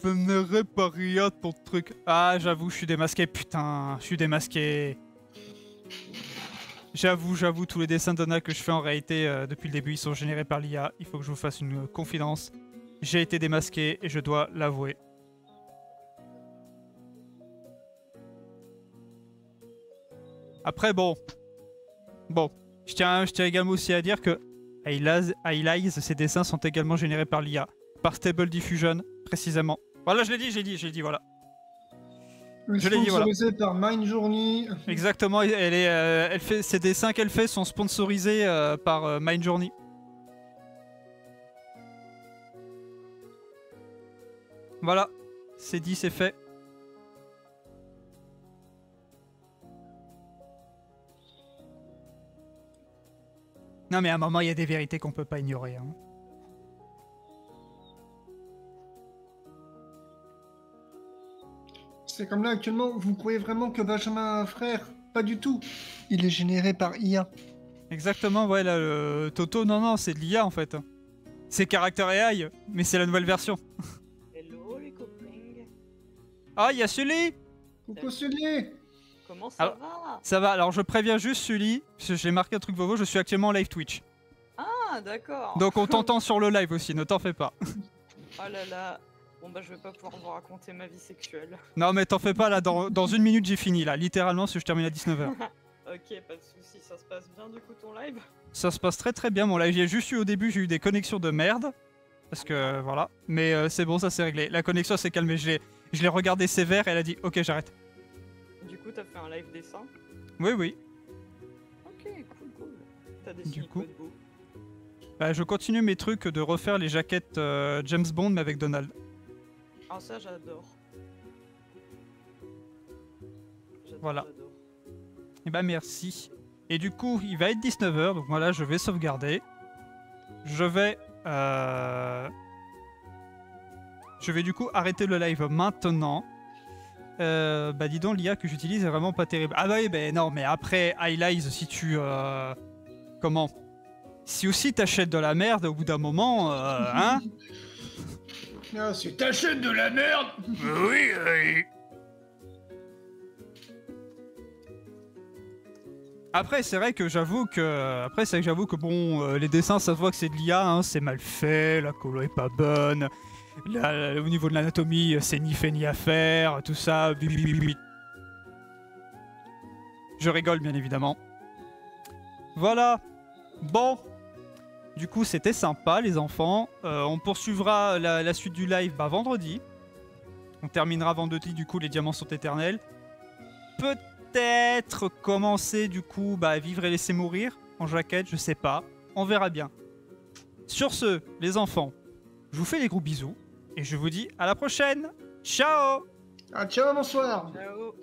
Vénérer par IA ton truc. Ah, j'avoue, je suis démasqué, putain, je suis démasqué. J'avoue, tous les dessins de Donald que je fais en réalité depuis le début, ils sont générés par l'IA. Il faut que je vous fasse une confidence. J'ai été démasqué et je dois l'avouer. Après, bon. Bon. Je tiens également aussi à dire que Highlights, ses dessins sont également générés par l'IA. Par Stable Diffusion, précisément. Voilà, je l'ai dit, voilà. Je l'ai dit, voilà. Sponsorisé par Mindjourney. Exactement, elle fait, ces dessins qu'elle fait sont sponsorisés par Mindjourney. Voilà, c'est dit, c'est fait. Non mais à un moment, il y a des vérités qu'on peut pas ignorer. Hein. C'est comme là actuellement, vous croyez vraiment que Benjamin a un frère? Pas du tout. Il est généré par IA. Exactement, ouais, là, le Toto, non, c'est de l'IA en fait. C'est Character AI, mais c'est la nouvelle version. Hello les copains. Ah, il y a Sully. Coucou Sully. Comment ça Alors, va? Ça va, alors je préviens juste Sully, parce que j'ai marqué un truc Vovo, je suis actuellement en live Twitch. Ah d'accord. Donc on t'entend sur le live aussi, ne t'en fais pas. Oh là là. Bon bah je vais pas pouvoir vous raconter ma vie sexuelle. Non mais t'en fais pas, là, dans une minute j'ai fini, là, littéralement, si je termine à 19h. Ok, pas de soucis, ça se passe bien du coup ton live? Ça se passe très très bien, mon live, j'ai juste eu au début, j'ai eu des connexions de merde, parce que voilà, mais c'est bon, ça s'est réglé. La connexion s'est calmée, je l'ai regardé sévère et elle a dit ok j'arrête. Du coup t'as fait un live dessin? Oui, oui. Ok, cool. T'as dessiné Du coup quoi de beau? Bah, je continue mes trucs de refaire les jaquettes James Bond mais avec Donald. Ah ça j'adore. Voilà. J'adore. Et bah merci. Et du coup, il va être 19h, donc voilà, je vais sauvegarder. Je vais du coup arrêter le live maintenant. Bah dis donc, l'IA que j'utilise est vraiment pas terrible. Ah bah oui, bah non, mais après Highlights, si tu... comment? Si aussi t'achètes de la merde au bout d'un moment, hein? Ah, si t'achètes de la merde. Oui, oui. Après, c'est vrai que j'avoue que bon, les dessins, ça se voit que c'est de l'IA, hein, c'est mal fait, la colo est pas bonne, au niveau de l'anatomie, c'est ni fait ni à faire, tout ça. Je rigole, bien évidemment. Voilà. Bon. Du coup, c'était sympa, les enfants. On poursuivra la suite du live vendredi. On terminera vendredi, du coup, les diamants sont éternels. Peut-être commencer, du coup, à vivre et laisser mourir en jaquette, je sais pas. On verra bien. Sur ce, les enfants, je vous fais des gros bisous. Et je vous dis à la prochaine. Ciao! Ah, ciao, bonsoir. Ciao.